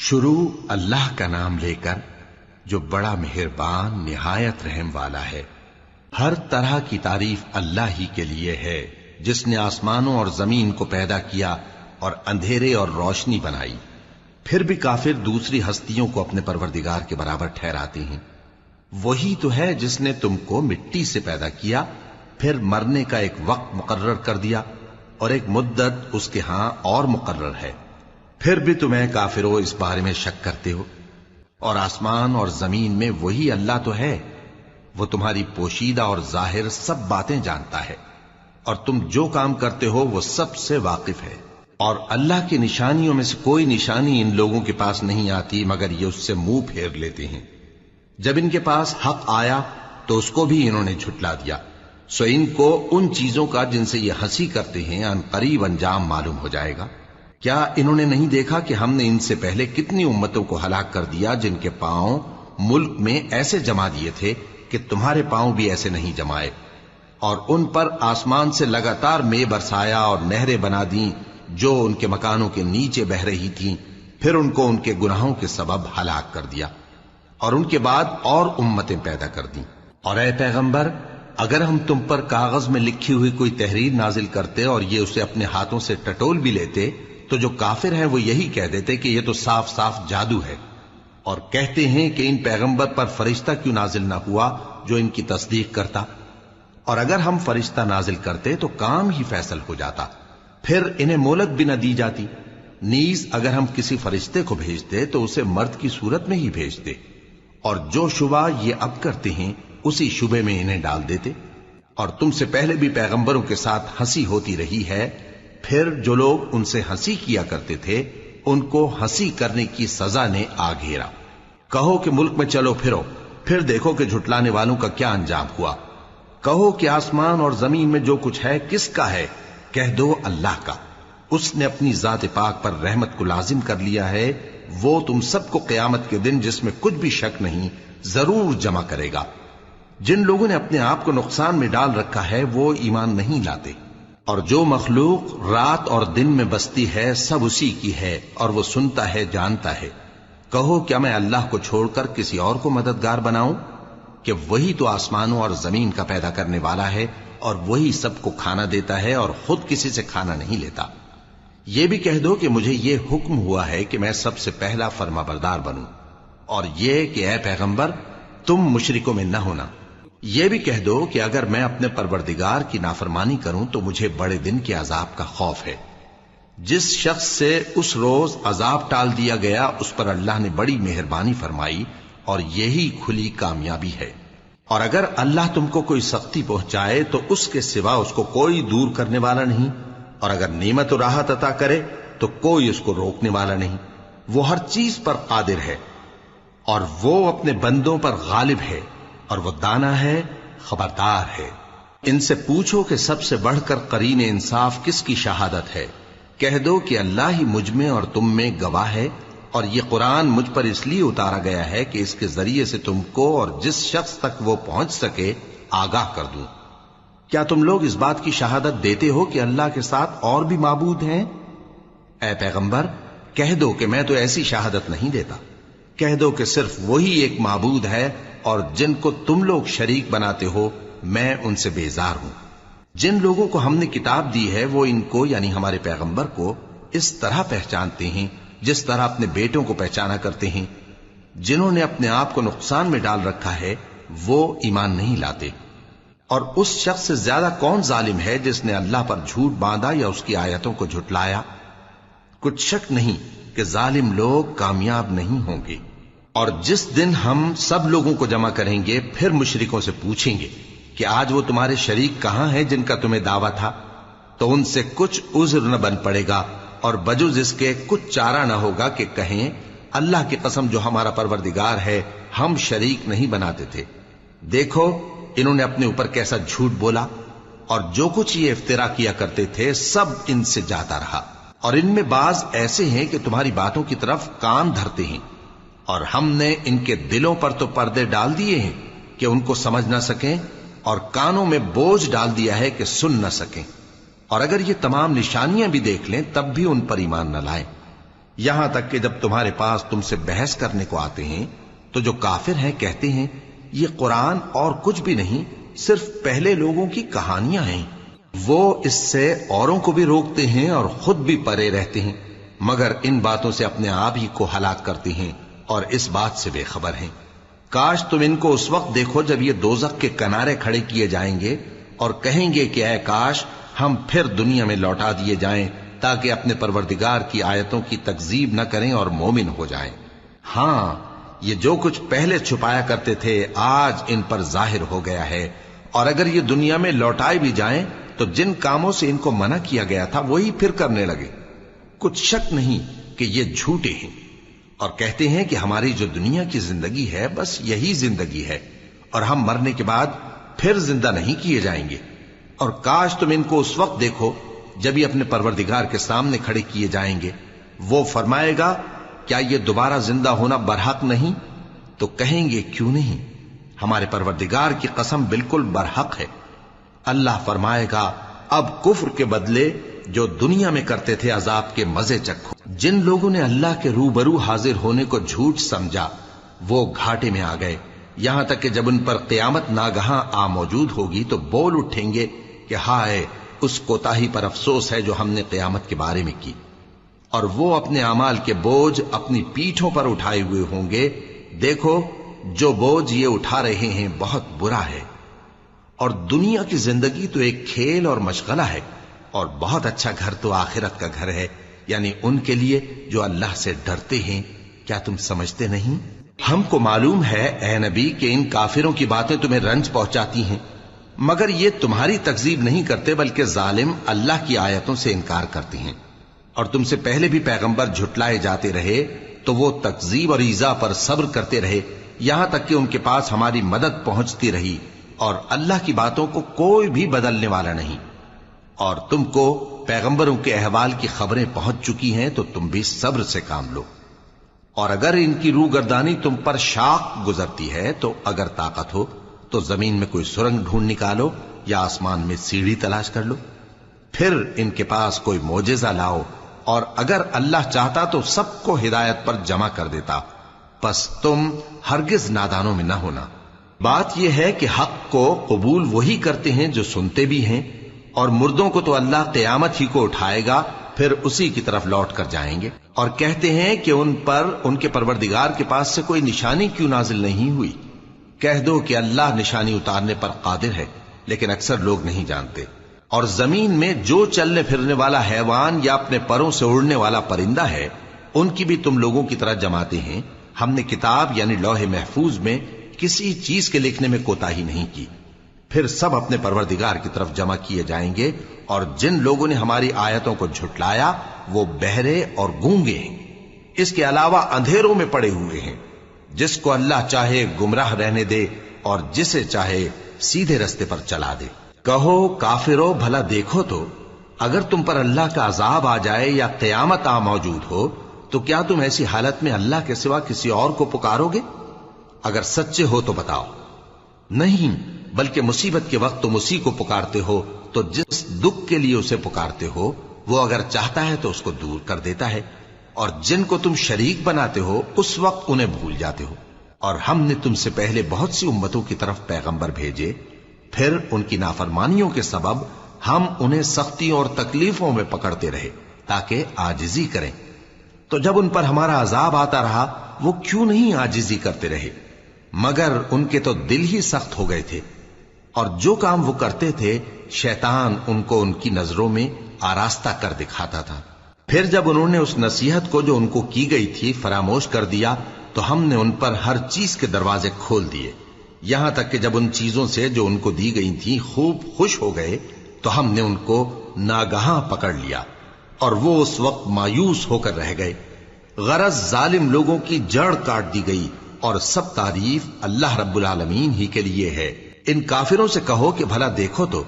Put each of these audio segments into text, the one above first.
شروع اللہ کا نام لے کر جو بڑا مہربان نہایت رحم والا ہے۔ ہر طرح کی تعریف اللہ ہی کے لیے ہے جس نے آسمانوں اور زمین کو پیدا کیا اور اندھیرے اور روشنی بنائی۔ پھر بھی کافر دوسری ہستیوں کو اپنے پروردگار کے برابر ٹھہراتے ہیں۔ وہی تو ہے جس نے تم کو مٹی سے پیدا کیا، پھر مرنے کا ایک وقت مقرر کر دیا اور ایک مدت اس کے ہاں اور مقرر ہے۔ پھر بھی تمہیں کافروں اس بارے میں شک کرتے ہو، اور آسمان اور زمین میں وہی اللہ تو ہے۔ وہ تمہاری پوشیدہ اور ظاہر سب باتیں جانتا ہے، اور تم جو کام کرتے ہو وہ سب سے واقف ہے۔ اور اللہ کی نشانیوں میں سے کوئی نشانی ان لوگوں کے پاس نہیں آتی مگر یہ اس سے منہ پھیر لیتے ہیں۔ جب ان کے پاس حق آیا تو اس کو بھی انہوں نے جھٹلا دیا، سو ان کو ان چیزوں کا جن سے یہ ہنسی کرتے ہیں ان قریب انجام معلوم ہو جائے گا۔ کیا انہوں نے نہیں دیکھا کہ ہم نے ان سے پہلے کتنی امتوں کو ہلاک کر دیا جن کے پاؤں ملک میں ایسے جما دیے تھے کہ تمہارے پاؤں بھی ایسے نہیں جمائے، اور ان پر آسمان سے لگاتار مے برسایا اور نہریں بنا دیں جو ان کے مکانوں کے نیچے بہ رہی تھیں، پھر ان کو ان کے گناہوں کے سبب ہلاک کر دیا، اور ان کے بعد اور امتیں پیدا کر دیں۔ اور اے پیغمبر، اگر ہم تم پر کاغذ میں لکھی ہوئی کوئی تحریر نازل کرتے اور یہ اسے اپنے ہاتھوں سے ٹٹول بھی لیتے تو جو کافر ہیں وہ یہی کہہ دیتے کہ یہ تو صاف صاف جادو ہے، اور کہتے ہیں کہ ان پیغمبر پر فرشتہ کیوں نازل نہ ہوا جو ان کی تصدیق کرتا، اور اگر ہم فرشتہ نازل کرتے تو کام ہی فیصل ہو جاتا، پھر انہیں مہلت بھی نہ دی جاتی۔ نیز اگر ہم کسی فرشتے کو بھیجتے تو اسے مرد کی صورت میں ہی بھیجتے، اور جو شبہ یہ اب کرتے ہیں اسی شبے میں انہیں ڈال دیتے۔ اور تم سے پہلے بھی پیغمبروں کے ساتھ ہنسی ہوتی رہی ہے، پھر جو لوگ ان سے ہنسی کیا کرتے تھے ان کو ہنسی کرنے کی سزا نے آ گھیرا۔ کہو کہ ملک میں چلو پھرو، پھر دیکھو کہ جھٹلانے والوں کا کیا انجام ہوا۔ کہو کہ آسمان اور زمین میں جو کچھ ہے کس کا ہے؟ کہہ دو اللہ کا۔ اس نے اپنی ذات پاک پر رحمت کو لازم کر لیا ہے، وہ تم سب کو قیامت کے دن جس میں کچھ بھی شک نہیں ضرور جمع کرے گا۔ جن لوگوں نے اپنے آپ کو نقصان میں ڈال رکھا ہے وہ ایمان نہیں لاتے، اور جو مخلوق رات اور دن میں بستی ہے سب اسی کی ہے، اور وہ سنتا ہے جانتا ہے۔ کہو کیا میں اللہ کو چھوڑ کر کسی اور کو مددگار بناؤں کہ وہی تو آسمانوں اور زمین کا پیدا کرنے والا ہے، اور وہی سب کو کھانا دیتا ہے اور خود کسی سے کھانا نہیں لیتا۔ یہ بھی کہہ دو کہ مجھے یہ حکم ہوا ہے کہ میں سب سے پہلا فرما بردار بنوں، اور یہ کہ اے پیغمبر تم مشرکوں میں نہ ہونا۔ یہ بھی کہہ دو کہ اگر میں اپنے پروردگار کی نافرمانی کروں تو مجھے بڑے دن کے عذاب کا خوف ہے۔ جس شخص سے اس روز عذاب ٹال دیا گیا اس پر اللہ نے بڑی مہربانی فرمائی، اور یہی کھلی کامیابی ہے۔ اور اگر اللہ تم کو کوئی سختی پہنچائے تو اس کے سوا اس کو کوئی دور کرنے والا نہیں، اور اگر نعمت و راحت عطا کرے تو کوئی اس کو روکنے والا نہیں۔ وہ ہر چیز پر قادر ہے، اور وہ اپنے بندوں پر غالب ہے، اور وہ دانا ہے، خبردار ہے۔ ان سے پوچھو کہ سب سے بڑھ کر قرین انصاف کس کی شہادت ہے؟ کہہ دو کہ اللہ ہی مجھ میں اور تم میں گواہ ہے، اور یہ قرآن مجھ پر اس لیے اتارا گیا ہے کہ اس کے ذریعے سے تم کو اور جس شخص تک وہ پہنچ سکے آگاہ کر دوں۔ کیا تم لوگ اس بات کی شہادت دیتے ہو کہ اللہ کے ساتھ اور بھی معبود ہیں؟ اے پیغمبر کہہ دو کہ میں تو ایسی شہادت نہیں دیتا۔ کہہ دو کہ صرف وہی ایک معبود ہے، اور جن کو تم لوگ شریک بناتے ہو میں ان سے بیزار ہوں۔ جن لوگوں کو ہم نے کتاب دی ہے وہ ان کو یعنی ہمارے پیغمبر کو اس طرح پہچانتے ہیں جس طرح اپنے بیٹوں کو پہچانا کرتے ہیں۔ جنہوں نے اپنے آپ کو نقصان میں ڈال رکھا ہے وہ ایمان نہیں لاتے۔ اور اس شخص سے زیادہ کون ظالم ہے جس نے اللہ پر جھوٹ باندھا یا اس کی آیتوں کو جھٹلایا؟ کچھ شک نہیں کہ ظالم لوگ کامیاب نہیں ہوں گے۔ اور جس دن ہم سب لوگوں کو جمع کریں گے پھر مشرکوں سے پوچھیں گے کہ آج وہ تمہارے شریک کہاں ہیں جن کا تمہیں دعویٰ تھا، تو ان سے کچھ عذر نہ بن پڑے گا، اور بجز اس کے کچھ چارہ نہ ہوگا کہ کہیں اللہ کی قسم جو ہمارا پروردگار ہے ہم شریک نہیں بناتے تھے۔ دیکھو انہوں نے اپنے اوپر کیسا جھوٹ بولا، اور جو کچھ یہ افترا کیا کرتے تھے سب ان سے جاتا رہا۔ اور ان میں بعض ایسے ہیں کہ تمہاری باتوں کی طرف کان دھرتے ہیں، اور ہم نے ان کے دلوں پر تو پردے ڈال دیے ہیں کہ ان کو سمجھ نہ سکیں، اور کانوں میں بوجھ ڈال دیا ہے کہ سن نہ سکیں، اور اگر یہ تمام نشانیاں بھی دیکھ لیں تب بھی ان پر ایمان نہ لائیں۔ یہاں تک کہ جب تمہارے پاس تم سے بحث کرنے کو آتے ہیں تو جو کافر ہیں کہتے ہیں یہ قرآن اور کچھ بھی نہیں، صرف پہلے لوگوں کی کہانیاں ہیں۔ وہ اس سے اوروں کو بھی روکتے ہیں اور خود بھی پرے رہتے ہیں، مگر ان باتوں سے اپنے آپ ہی کو ہلاک کرتے ہیں اور اس بات سے بے خبر ہیں۔ کاش تم ان کو اس وقت دیکھو جب یہ دوزخ کے کنارے کھڑے کیے جائیں گے اور کہیں گے کہ اے کاش ہم پھر دنیا میں لوٹا دیے جائیں تاکہ اپنے پروردگار کی آیتوں کی تکذیب نہ کریں اور مومن ہو جائیں۔ ہاں، یہ جو کچھ پہلے چھپایا کرتے تھے آج ان پر ظاہر ہو گیا ہے، اور اگر یہ دنیا میں لوٹائے بھی جائیں تو جن کاموں سے ان کو منع کیا گیا تھا وہی پھر کرنے لگے۔ کچھ شک نہیں کہ یہ جھوٹے ہیں، اور کہتے ہیں کہ ہماری جو دنیا کی زندگی ہے بس یہی زندگی ہے، اور ہم مرنے کے بعد پھر زندہ نہیں کیے جائیں گے۔ اور کاش تم ان کو اس وقت دیکھو جب یہ اپنے پروردگار کے سامنے کھڑے کیے جائیں گے، وہ فرمائے گا کیا یہ دوبارہ زندہ ہونا برحق نہیں؟ تو کہیں گے کیوں نہیں، ہمارے پروردگار کی قسم بالکل برحق ہے۔ اللہ فرمائے گا اب کفر کے بدلے جو دنیا میں کرتے تھے عذاب کے مزے چکھو۔ جن لوگوں نے اللہ کے روبرو حاضر ہونے کو جھوٹ سمجھا وہ گھاٹے میں آ گئے، یہاں تک کہ جب ان پر قیامت ناگہاں آ موجود ہوگی تو بول اٹھیں گے کہ ہائے اس کوتاہی پر افسوس ہے جو ہم نے قیامت کے بارے میں کی، اور وہ اپنے اعمال کے بوجھ اپنی پیٹھوں پر اٹھائے ہوئے ہوں گے۔ دیکھو جو بوجھ یہ اٹھا رہے ہیں بہت برا ہے، اور دنیا کی زندگی تو ایک کھیل اور مشغلہ ہے، اور بہت اچھا گھر تو آخرت کا گھر ہے، یعنی ان کے لیے جو اللہ سے ڈرتے ہیں۔ کیا تم سمجھتے نہیں؟ ہم کو معلوم ہے اے نبی کہ ان کافروں کی باتیں تمہیں رنج پہنچاتی ہیں، مگر یہ تمہاری تکذیب نہیں کرتے بلکہ ظالم اللہ کی آیتوں سے انکار کرتے ہیں۔ اور تم سے پہلے بھی پیغمبر جھٹلائے جاتے رہے تو وہ تکذیب اور ایذا پر صبر کرتے رہے، یہاں تک کہ ان کے پاس ہماری مدد پہنچتی رہی، اور اللہ کی باتوں کو کوئی بھی بدلنے والا نہیں۔ اور تم کو پیغمبروں کے احوال کی خبریں پہنچ چکی ہیں تو تم بھی صبر سے کام لو۔ اور اگر ان کی روگردانی تم پر شاق گزرتی ہے تو اگر طاقت ہو تو زمین میں کوئی سرنگ ڈھونڈ نکالو یا آسمان میں سیڑھی تلاش کر لو، پھر ان کے پاس کوئی معجزہ لاؤ، اور اگر اللہ چاہتا تو سب کو ہدایت پر جمع کر دیتا، پس تم ہرگز نادانوں میں نہ ہونا۔ بات یہ ہے کہ حق کو قبول وہی کرتے ہیں جو سنتے بھی ہیں، اور مردوں کو تو اللہ قیامت ہی کو اٹھائے گا، پھر اسی کی طرف لوٹ کر جائیں گے۔ اور کہتے ہیں کہ ان پر ان کے پروردگار کے پاس سے کوئی نشانی کیوں نازل نہیں ہوئی؟ کہہ دو کہ اللہ نشانی اتارنے پر قادر ہے، لیکن اکثر لوگ نہیں جانتے۔ اور زمین میں جو چلنے پھرنے والا حیوان یا اپنے پروں سے اڑنے والا پرندہ ہے ان کی بھی تم لوگوں کی طرح جماتے ہیں۔ ہم نے کتاب یعنی لوح محفوظ میں کسی چیز کے لکھنے میں کوتاہی نہیں کی، پھر سب اپنے پروردگار کی طرف جمع کیے جائیں گے۔ اور جن لوگوں نے ہماری آیتوں کو جھٹلایا وہ بہرے اور گونگے ہیں، اس کے علاوہ اندھیروں میں پڑے ہوئے ہیں۔ جس کو اللہ چاہے گمراہ رہنے دے اور جسے چاہے سیدھے رستے پر چلا دے۔ کہو کافرو بھلا دیکھو تو اگر تم پر اللہ کا عذاب آ جائے یا قیامت آ موجود ہو تو کیا تم ایسی حالت میں اللہ کے سوا کسی اور کو پکارو گے؟ اگر سچے ہو تو بتاؤ۔ نہیں، بلکہ مصیبت کے وقت تم اسی کو پکارتے ہو، تو جس دکھ کے لیے اسے پکارتے ہو وہ اگر چاہتا ہے تو اس کو دور کر دیتا ہے، اور جن کو تم شریک بناتے ہو اس وقت انہیں بھول جاتے ہو۔ اور ہم نے تم سے پہلے بہت سی امتوں کی طرف پیغمبر بھیجے، پھر ان کی نافرمانیوں کے سبب ہم انہیں سختیوں اور تکلیفوں میں پکڑتے رہے تاکہ عاجزی کریں۔ تو جب ان پر ہمارا عذاب آتا رہا وہ کیوں نہیں عاجزی کرتے رہے، مگر ان کے تو دل ہی سخت ہو گئے تھے، اور جو کام وہ کرتے تھے شیطان ان کو ان کی نظروں میں آراستہ کر دکھاتا تھا۔ پھر جب انہوں نے اس نصیحت کو جو ان کو کی گئی تھی فراموش کر دیا تو ہم نے ان پر ہر چیز کے دروازے کھول دیے، یہاں تک کہ جب ان چیزوں سے جو ان کو دی گئی تھی خوب خوش ہو گئے تو ہم نے ان کو ناگہاں پکڑ لیا، اور وہ اس وقت مایوس ہو کر رہ گئے۔ غرض ظالم لوگوں کی جڑ کاٹ دی گئی، اور سب تعریف اللہ رب العالمین ہی کے لیے ہے۔ ان کافروں سے کہو کہ بھلا دیکھو تو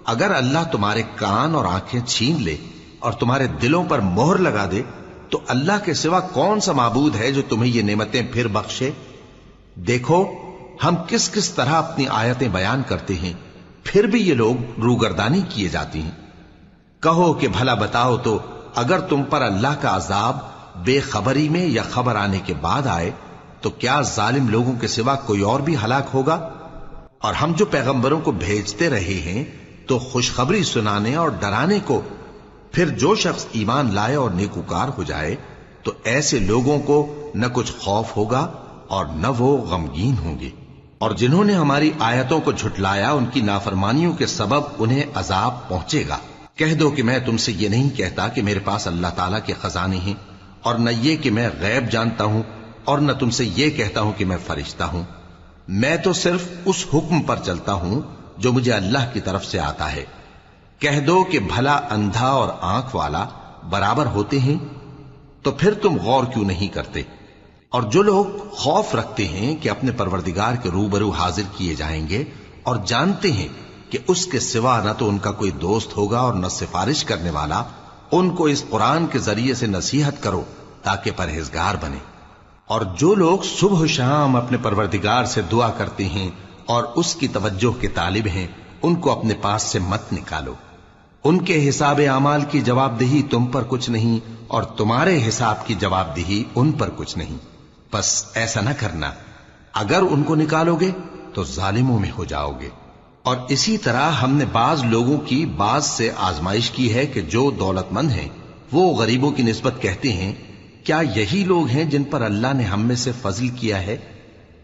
اگر اللہ تمہارے کان اور آنکھیں چھین لے اور تمہارے دلوں پر مہر لگا دے تو اللہ کے سوا کون سا معبود ہے جو تمہیں یہ نعمتیں پھر بخشے؟ دیکھو ہم کس کس طرح اپنی آیتیں بیان کرتے ہیں، پھر بھی یہ لوگ روگردانی کیے جاتی ہیں۔ کہو کہ بھلا بتاؤ تو اگر تم پر اللہ کا عذاب بے خبری میں یا خبر آنے کے بعد آئے تو کیا ظالم لوگوں کے سوا کوئی اور بھی ہلاک ہوگا؟ اور ہم جو پیغمبروں کو بھیجتے رہے ہیں تو خوشخبری سنانے اور ڈرانے کو، پھر جو شخص ایمان لائے اور نیکوکار ہو جائے تو ایسے لوگوں کو نہ کچھ خوف ہوگا اور نہ وہ غمگین ہوں گے۔ اور جنہوں نے ہماری آیتوں کو جھٹلایا ان کی نافرمانیوں کے سبب انہیں عذاب پہنچے گا۔ کہہ دو کہ میں تم سے یہ نہیں کہتا کہ میرے پاس اللہ تعالیٰ کے خزانے ہیں، اور نہ یہ کہ میں غیب جانتا ہوں، اور نہ تم سے یہ کہتا ہوں کہ میں فرشتہ ہوں۔ میں تو صرف اس حکم پر چلتا ہوں جو مجھے اللہ کی طرف سے آتا ہے۔ کہہ دو کہ بھلا اندھا اور آنکھ والا برابر ہوتے ہیں؟ تو پھر تم غور کیوں نہیں کرتے؟ اور جو لوگ خوف رکھتے ہیں کہ اپنے پروردگار کے روبرو حاضر کیے جائیں گے اور جانتے ہیں کہ اس کے سوا نہ تو ان کا کوئی دوست ہوگا اور نہ سفارش کرنے والا، ان کو اس قرآن کے ذریعے سے نصیحت کرو تاکہ پرہیزگار بنے۔ اور جو لوگ صبح و شام اپنے پروردگار سے دعا کرتے ہیں اور اس کی توجہ کے طالب ہیں، ان کو اپنے پاس سے مت نکالو۔ ان کے حساب اعمال کی جواب دہی تم پر کچھ نہیں، اور تمہارے حساب کی جواب دہی ان پر کچھ نہیں۔ بس ایسا نہ کرنا، اگر ان کو نکالو گے تو ظالموں میں ہو جاؤ گے۔ اور اسی طرح ہم نے بعض لوگوں کی بعض سے آزمائش کی ہے کہ جو دولت مند ہیں وہ غریبوں کی نسبت کہتے ہیں کیا یہی لوگ ہیں جن پر اللہ نے ہم میں سے فضل کیا ہے؟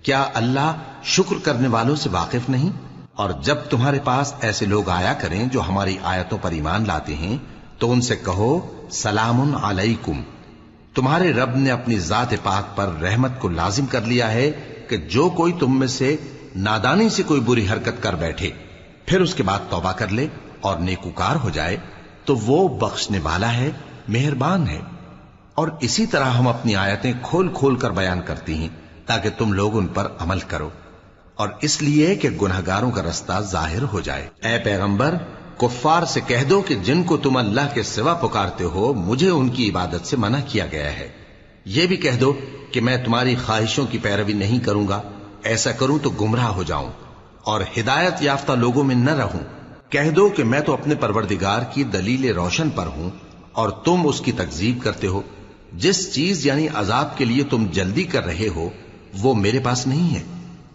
کیا اللہ شکر کرنے والوں سے واقف نہیں؟ اور جب تمہارے پاس ایسے لوگ آیا کریں جو ہماری آیتوں پر ایمان لاتے ہیں تو ان سے کہو سلام علیکم، تمہارے رب نے اپنی ذات پاک پر رحمت کو لازم کر لیا ہے کہ جو کوئی تم میں سے نادانی سے کوئی بری حرکت کر بیٹھے پھر اس کے بعد توبہ کر لے اور نیکوکار ہو جائے تو وہ بخشنے والا ہے، مہربان ہے۔ اور اسی طرح ہم اپنی آیتیں کھول کھول کر بیان کرتی ہیں تاکہ تم لوگ ان پر عمل کرو، اور اس لیے کہ گنہگاروں کا رستہ ظاہر ہو جائے۔ اے پیغمبر، کفار سے کہہ دو کہ جن کو تم اللہ کے سوا پکارتے ہو مجھے ان کی عبادت سے منع کیا گیا ہے۔ یہ بھی کہہ دو کہ میں تمہاری خواہشوں کی پیروی نہیں کروں گا، ایسا کروں تو گمراہ ہو جاؤں اور ہدایت یافتہ لوگوں میں نہ رہوں۔ کہہ دو کہ میں تو اپنے پروردگار کی دلیل روشن پر ہوں اور تم اس کی تکذیب کرتے ہو۔ جس چیز یعنی عذاب کے لیے تم جلدی کر رہے ہو وہ میرے پاس نہیں ہے،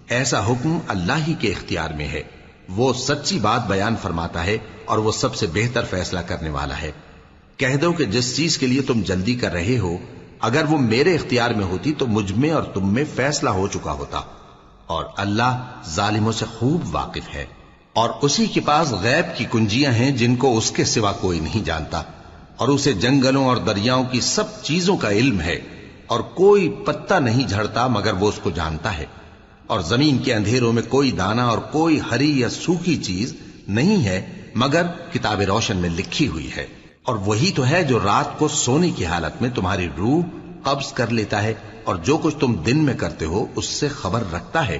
ایسا حکم اللہ ہی کے اختیار میں ہے۔ وہ سچی بات بیان فرماتا ہے اور وہ سب سے بہتر فیصلہ کرنے والا ہے۔ کہہ دو کہ جس چیز کے لیے تم جلدی کر رہے ہو اگر وہ میرے اختیار میں ہوتی تو مجھ میں اور تم میں فیصلہ ہو چکا ہوتا، اور اللہ ظالموں سے خوب واقف ہے۔ اور اسی کے پاس غیب کی کنجیاں ہیں جن کو اس کے سوا کوئی نہیں جانتا، اور اسے جنگلوں اور دریاؤں کی سب چیزوں کا علم ہے، اور کوئی پتا نہیں جھڑتا مگر وہ اس کو جانتا ہے، اور زمین کے اندھیروں میں کوئی دانہ اور کوئی ہری یا سوکھی چیز نہیں ہے مگر کتاب روشن میں لکھی ہوئی ہے۔ اور وہی تو ہے جو رات کو سونے کی حالت میں تمہاری روح قبض کر لیتا ہے اور جو کچھ تم دن میں کرتے ہو اس سے خبر رکھتا ہے،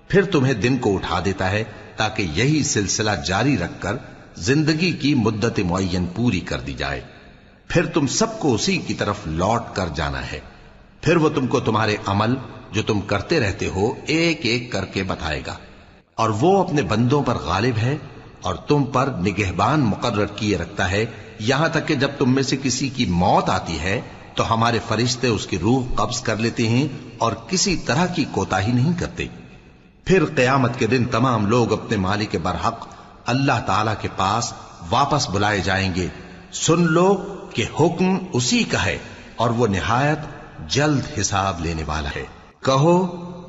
پھر تمہیں دن کو اٹھا دیتا ہے تاکہ یہی سلسلہ جاری رکھ کر زندگی کی مدت معین پوری کر دی جائے۔ پھر تم سب کو اسی کی طرف لوٹ کر جانا ہے، پھر وہ تم کو تمہارے عمل جو تم کرتے رہتے ہو ایک ایک کر کے بتائے گا، اور وہ اپنے بندوں پر غالب ہے اور تم پر نگہبان مقرر کیے رکھتا ہے، یہاں تک کہ جب تم میں سے کسی کی موت آتی ہے تو ہمارے فرشتے اس کی روح قبض کر لیتے ہیں اور کسی طرح کی کوتاہی نہیں کرتے۔ پھر قیامت کے دن تمام لوگ اپنے مالک برحق اللہ تعالی کے پاس واپس بلائے جائیں گے۔ سن لو کہ حکم اسی کا ہے اور وہ نہایت جلد حساب لینے والا ہے۔ کہو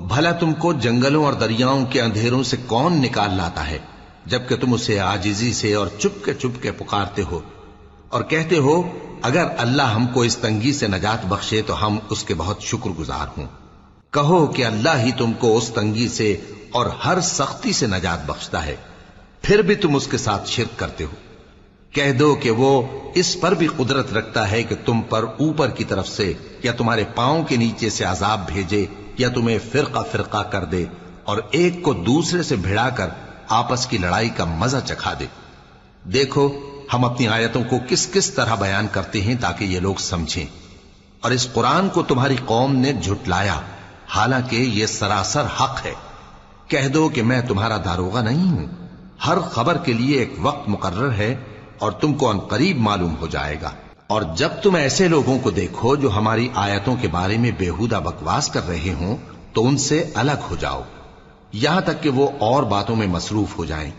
بھلا تم کو جنگلوں اور دریاؤں کے اندھیروں سے کون نکال لاتا ہے جبکہ تم اسے عاجزی سے اور چپ کے پکارتے ہو اور کہتے ہو اگر اللہ ہم کو اس تنگی سے نجات بخشے تو ہم اس کے بہت شکر گزار ہوں۔ کہو کہ اللہ ہی تم کو اس تنگی سے اور ہر سختی سے نجات بخشتا ہے، پھر بھی تم اس کے ساتھ شرک کرتے ہو۔ کہہ دو کہ وہ اس پر بھی قدرت رکھتا ہے کہ تم پر اوپر کی طرف سے یا تمہارے پاؤں کے نیچے سے عذاب بھیجے یا تمہیں فرقہ فرقہ کر دے اور ایک کو دوسرے سے بھڑا کر آپس کی لڑائی کا مزہ چکھا دے۔ دیکھو ہم اپنی آیتوں کو کس کس طرح بیان کرتے ہیں تاکہ یہ لوگ سمجھیں، اور اس قرآن کو تمہاری قوم نے جھٹلایا حالانکہ یہ سراسر حق ہے۔ کہہ دو کہ میں تمہارا داروغہ نہیں ہوں، ہر خبر کے لیے ایک وقت مقرر ہے اور تم کو عنقریب معلوم ہو جائے گا۔ اور جب تم ایسے لوگوں کو دیکھو جو ہماری آیتوں کے بارے میں بےہودہ بکواس کر رہے ہوں تو ان سے الگ ہو جاؤ، یہاں تک کہ وہ اور باتوں میں مصروف ہو جائیں۔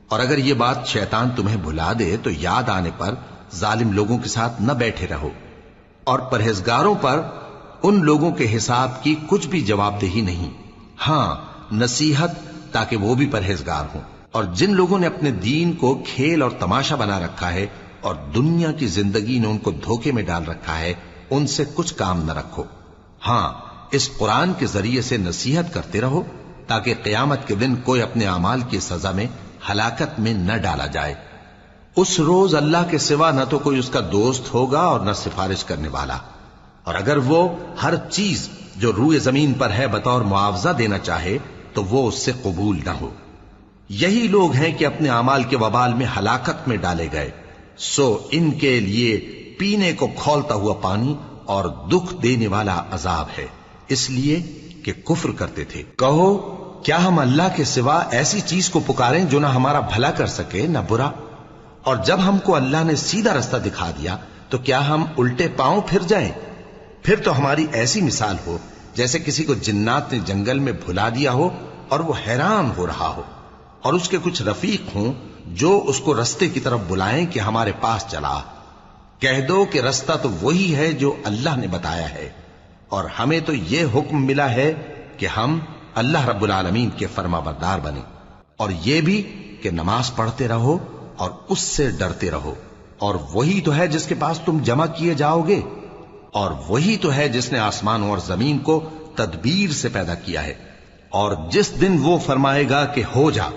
اور اگر یہ بات شیطان تمہیں بھلا دے تو یاد آنے پر ظالم لوگوں کے ساتھ نہ بیٹھے رہو، اور پرہیزگاروں پر ان لوگوں کے حساب کی کچھ بھی جواب دہی نہیں، ہاں نصیحت تاکہ وہ بھی پرہیزگار ہوں۔ اور جن لوگوں نے اپنے دین کو کھیل اور تماشا بنا رکھا ہے اور دنیا کی زندگی نے ان کو دھوکے میں ڈال رکھا ہے، ان سے کچھ کام نہ رکھو، ہاں اس قرآن کے ذریعے سے نصیحت کرتے رہو تاکہ قیامت کے دن کوئی اپنے اعمال کی سزا میں ہلاکت میں نہ ڈالا جائے۔ اس روز اللہ کے سوا نہ تو کوئی اس کا دوست ہوگا اور نہ سفارش کرنے والا، اور اگر وہ ہر چیز جو روئے زمین پر ہے بطور معاوضہ دینا چاہے تو وہ اس سے قبول نہ ہو۔ یہی لوگ ہیں کہ اپنے اعمال کے وبال میں ہلاکت میں ڈالے گئے، سو ان کے لیے پینے کو کھولتا ہوا پانی اور دکھ دینے والا عذاب ہے، اس لیے کہ کفر کرتے تھے۔ کہو کیا ہم اللہ کے سوا ایسی چیز کو پکاریں جو نہ ہمارا بھلا کر سکے نہ برا؟ اور جب ہم کو اللہ نے سیدھا رستہ دکھا دیا تو کیا ہم الٹے پاؤں پھر جائیں؟ پھر تو ہماری ایسی مثال ہو جیسے کسی کو جنات نے جنگل میں بھلا دیا ہو اور وہ حیران ہو رہا ہو، اور اس کے کچھ رفیق ہوں جو اس کو رستے کی طرف بلائیں کہ ہمارے پاس چلا۔ کہہ دو کہ رستہ تو وہی ہے جو اللہ نے بتایا ہے، اور ہمیں تو یہ حکم ملا ہے کہ ہم اللہ رب العالمین کے فرما بردار بنیں، اور یہ بھی کہ نماز پڑھتے رہو اور اس سے ڈرتے رہو، اور وہی تو ہے جس کے پاس تم جمع کیے جاؤ گے، اور وہی تو ہے جس نے آسمان اور زمین کو تدبیر سے پیدا کیا ہے، اور جس دن وہ فرمائے گا کہ ہو جا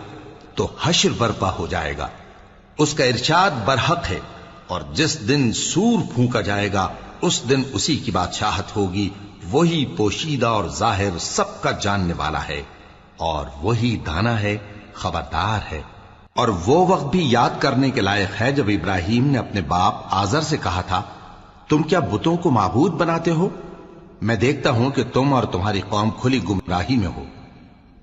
تو حشر برپا ہو جائے گا، اس کا ارشاد برحق ہے، اور جس دن سور پھونکا جائے گا اس دن اسی کی بادشاہت ہوگی، وہی پوشیدہ اور ظاہر سب کا جاننے والا ہے، اور وہی دانا ہے، خبردار ہے۔ اور وہ وقت بھی یاد کرنے کے لائق ہے جب ابراہیم نے اپنے باپ آزر سے کہا تھا، تم کیا بتوں کو معبود بناتے ہو؟ میں دیکھتا ہوں کہ تم اور تمہاری قوم کھلی گمراہی میں ہو۔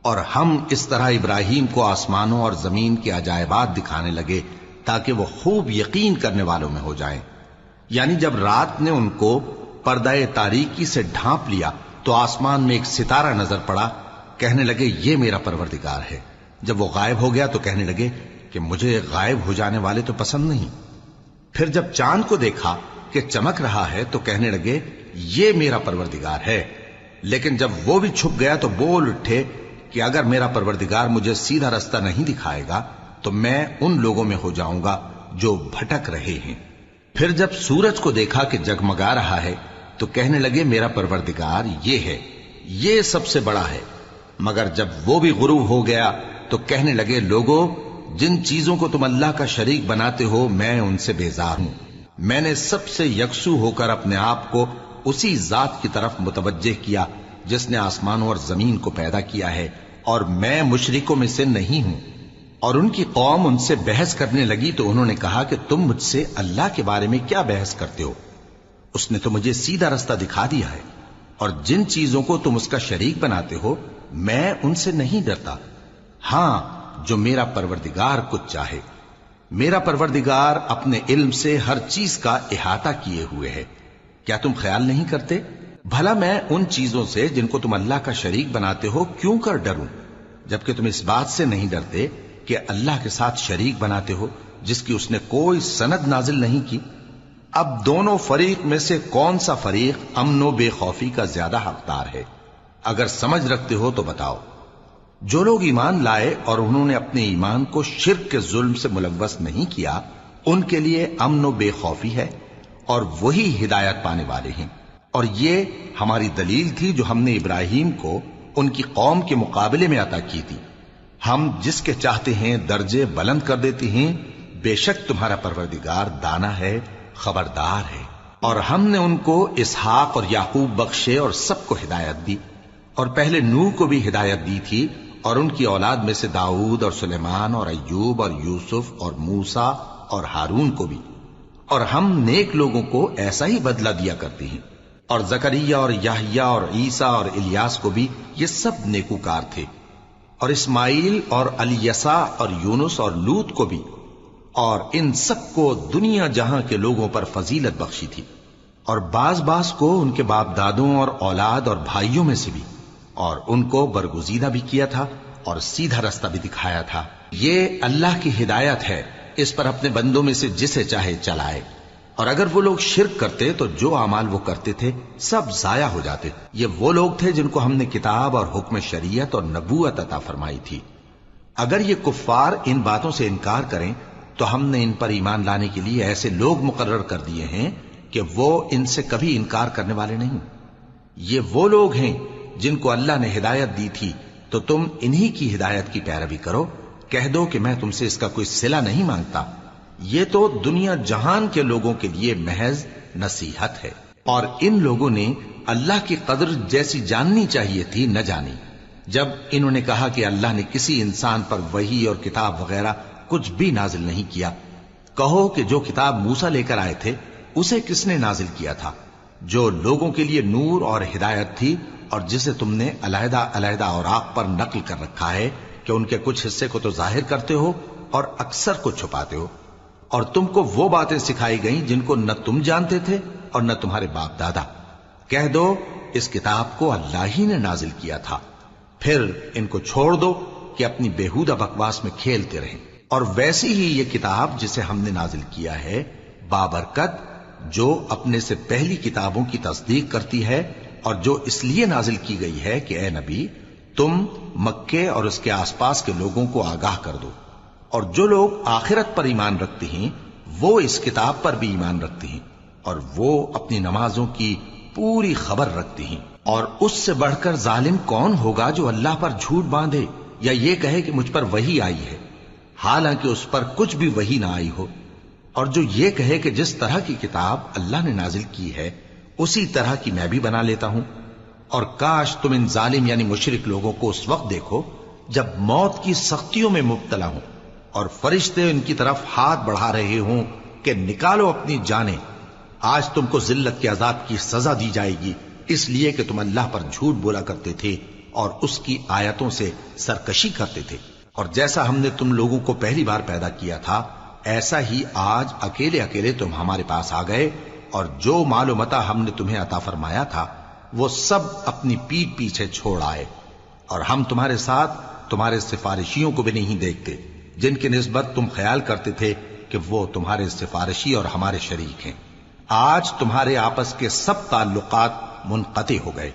اور ہم اس طرح ابراہیم کو آسمانوں اور زمین کے عجائبات دکھانے لگے تاکہ وہ خوب یقین کرنے والوں میں ہو جائیں۔ یعنی جب رات نے ان کو پردہ تاریکی سے ڈھانپ لیا تو آسمان میں ایک ستارہ نظر پڑا، کہنے لگے یہ میرا پروردگار ہے۔ جب وہ غائب ہو گیا تو کہنے لگے کہ مجھے غائب ہو جانے والے تو پسند نہیں۔ پھر جب چاند کو دیکھا کہ چمک رہا ہے تو کہنے لگے یہ میرا پروردگار ہے۔ لیکن جب وہ بھی چھپ گیا تو بول اٹھے کہ اگر میرا پروردگار مجھے سیدھا رستہ نہیں دکھائے گا تو میں ان لوگوں میں ہو جاؤں گا جو بھٹک رہے ہیں۔ پھر جب سورج کو دیکھا کہ جگمگا رہا ہے تو کہنے لگے میرا پروردگار یہ ہے، یہ سب سے بڑا ہے۔ مگر جب وہ بھی غروب ہو گیا تو کہنے لگے لوگو جن چیزوں کو تم اللہ کا شریک بناتے ہو میں ان سے بیزار ہوں۔ میں نے سب سے یکسو ہو کر اپنے آپ کو اسی ذات کی طرف متوجہ کیا جس نے آسمانوں اور زمین کو پیدا کیا ہے، اور میں مشرکوں میں سے نہیں ہوں۔ اور ان کی قوم ان سے بحث کرنے لگی تو انہوں نے کہا کہ تم مجھ سے اللہ کے بارے میں کیا بحث کرتے ہو؟ اس نے تو مجھے سیدھا رستہ دکھا دیا ہے، اور جن چیزوں کو تم اس کا شریک بناتے ہو میں ان سے نہیں ڈرتا، ہاں جو میرا پروردگار کچھ چاہے۔ میرا پروردگار اپنے علم سے ہر چیز کا احاطہ کیے ہوئے ہے۔ کیا تم خیال نہیں کرتے؟ بھلا میں ان چیزوں سے جن کو تم اللہ کا شریک بناتے ہو کیوں کر ڈروں، جبکہ تم اس بات سے نہیں ڈرتے کہ اللہ کے ساتھ شریک بناتے ہو جس کی اس نے کوئی سند نازل نہیں کی۔ اب دونوں فریق میں سے کون سا فریق امن و بے خوفی کا زیادہ حقدار ہے؟ اگر سمجھ رکھتے ہو تو بتاؤ۔ جو لوگ ایمان لائے اور انہوں نے اپنے ایمان کو شرک کے ظلم سے ملوث نہیں کیا ان کے لیے امن و بے خوفی ہے، اور وہی ہدایت پانے والے ہیں۔ اور یہ ہماری دلیل تھی جو ہم نے ابراہیم کو ان کی قوم کے مقابلے میں عطا کی تھی۔ ہم جس کے چاہتے ہیں درجے بلند کر دیتے ہیں، بے شک تمہارا پروردگار دانا ہے، خبردار ہے۔ اور ہم نے ان کو اسحاق اور یعقوب بخشے اور سب کو ہدایت دی، اور پہلے نوح کو بھی ہدایت دی تھی، اور ان کی اولاد میں سے داؤد اور سلیمان اور ایوب اور یوسف اور موسیٰ اور ہارون کو بھی۔ اور ہم نیک لوگوں کو ایسا ہی بدلہ دیا کرتے ہیں، اور زکریا اور یحییٰ اور عیسیٰ اور الیاس کو بھی، یہ سب نیکوکار تھے، اور اسماعیل اور الیسع اور یونس اور لوط کو بھی، اور ان سب کو دنیا جہاں کے لوگوں پر فضیلت بخشی تھی، اور بعض کو ان کے باپ دادوں اور اولاد اور بھائیوں میں سے بھی، اور ان کو برگزیدہ بھی کیا تھا اور سیدھا رستہ بھی دکھایا تھا۔ یہ اللہ کی ہدایت ہے، اس پر اپنے بندوں میں سے جسے چاہے چلائے، اور اگر وہ لوگ شرک کرتے تو جو اعمال وہ کرتے تھے سب ضائع ہو جاتے۔ یہ وہ لوگ تھے جن کو ہم نے کتاب اور حکم شریعت اور نبوت عطا فرمائی تھی۔ اگر یہ کفار ان باتوں سے انکار کریں تو ہم نے ان پر ایمان لانے کے لیے ایسے لوگ مقرر کر دیے ہیں کہ وہ ان سے کبھی انکار کرنے والے نہیں۔ یہ وہ لوگ ہیں جن کو اللہ نے ہدایت دی تھی، تو تم انہی کی ہدایت کی پیروی کرو۔ کہہ دو کہ میں تم سے اس کا کوئی صلہ نہیں مانگتا، یہ تو دنیا جہان کے لوگوں کے لیے محض نصیحت ہے۔ اور ان لوگوں نے اللہ کی قدر جیسی جاننی چاہیے تھی نہ جانی، جب انہوں نے کہا کہ اللہ نے کسی انسان پر وحی اور کتاب وغیرہ کچھ بھی نازل نہیں کیا۔ کہو کہ جو کتاب موسیٰ لے کر آئے تھے اسے کس نے نازل کیا تھا؟ جو لوگوں کے لیے نور اور ہدایت تھی، اور جسے تم نے علیحدہ علیحدہ اوراق پر نقل کر رکھا ہے کہ ان کے کچھ حصے کو تو ظاہر کرتے ہو اور اکثر کو چھپاتے ہو۔ اور تم کو وہ باتیں سکھائی گئیں جن کو نہ تم جانتے تھے اور نہ تمہارے باپ دادا۔ کہہ دو اس کتاب کو اللہ ہی نے نازل کیا تھا، پھر ان کو چھوڑ دو کہ اپنی بیہودہ بکواس میں کھیلتے رہیں۔ اور ویسی ہی یہ کتاب جسے ہم نے نازل کیا ہے بابرکت، جو اپنے سے پہلی کتابوں کی تصدیق کرتی ہے، اور جو اس لیے نازل کی گئی ہے کہ اے نبی تم مکے اور اس کے آس پاس کے لوگوں کو آگاہ کر دو، اور جو لوگ آخرت پر ایمان رکھتے ہیں وہ اس کتاب پر بھی ایمان رکھتے ہیں، اور وہ اپنی نمازوں کی پوری خبر رکھتے ہیں۔ اور اس سے بڑھ کر ظالم کون ہوگا جو اللہ پر جھوٹ باندھے یا یہ کہے کہ مجھ پر وحی آئی ہے، حالانکہ اس پر کچھ بھی وحی نہ آئی ہو، اور جو یہ کہے کہ جس طرح کی کتاب اللہ نے نازل کی ہے اسی طرح کی میں بھی بنا لیتا ہوں۔ اور کاش تم ان ظالم یعنی مشرک لوگوں کو اس وقت دیکھو جب موت کی سختیوں میں مبتلا ہوں اور فرشتے ان کی طرف ہاتھ بڑھا رہے ہوں کہ نکالو اپنی جانیں، آج تم کو ذلت کے عذاب کی سزا دی جائے گی، اس لیے کہ تم اللہ پر جھوٹ بولا کرتے تھے اور اس کی آیتوں سے سرکشی کرتے تھے۔ اور جیسا ہم نے تم لوگوں کو پہلی بار پیدا کیا تھا ایسا ہی آج اکیلے اکیلے تم ہمارے پاس آ گئے، اور جو مال و متاع ہم نے تمہیں عطا فرمایا تھا وہ سب اپنی پیٹھ پیچھے چھوڑ آئے، اور ہم تمہارے ساتھ تمہارے سفارشیوں کو بھی نہیں دیکھتے جن کی نسبت تم خیال کرتے تھے کہ وہ تمہارے سفارشی اور ہمارے شریک ہیں۔ آج تمہارے آپس کے سب تعلقات منقطع ہو گئے،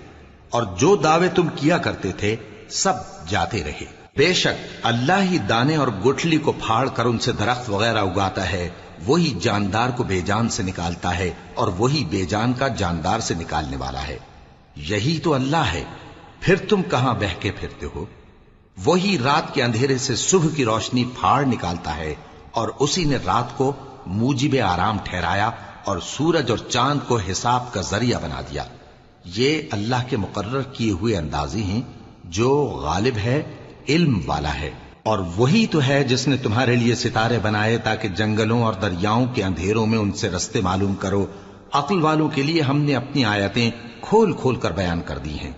اور جو دعوے تم کیا کرتے تھے سب جاتے رہے۔ بے شک اللہ ہی دانے اور گٹھلی کو پھاڑ کر ان سے درخت وغیرہ اگاتا ہے، وہی جاندار کو بے جان سے نکالتا ہے اور وہی بے جان کا جاندار سے نکالنے والا ہے۔ یہی تو اللہ ہے، پھر تم کہاں بہکے پھرتے ہو؟ وہی رات کے اندھیرے سے صبح کی روشنی پھاڑ نکالتا ہے، اور اسی نے رات کو موجب آرام ٹھہرایا اور سورج اور چاند کو حساب کا ذریعہ بنا دیا۔ یہ اللہ کے مقرر کیے ہوئے اندازے ہیں، جو غالب ہے، علم والا ہے۔ اور وہی تو ہے جس نے تمہارے لیے ستارے بنائے تاکہ جنگلوں اور دریاؤں کے اندھیروں میں ان سے رستے معلوم کرو۔ عقل والوں کے لیے ہم نے اپنی آیتیں کھول کھول کر بیان کر دی ہیں۔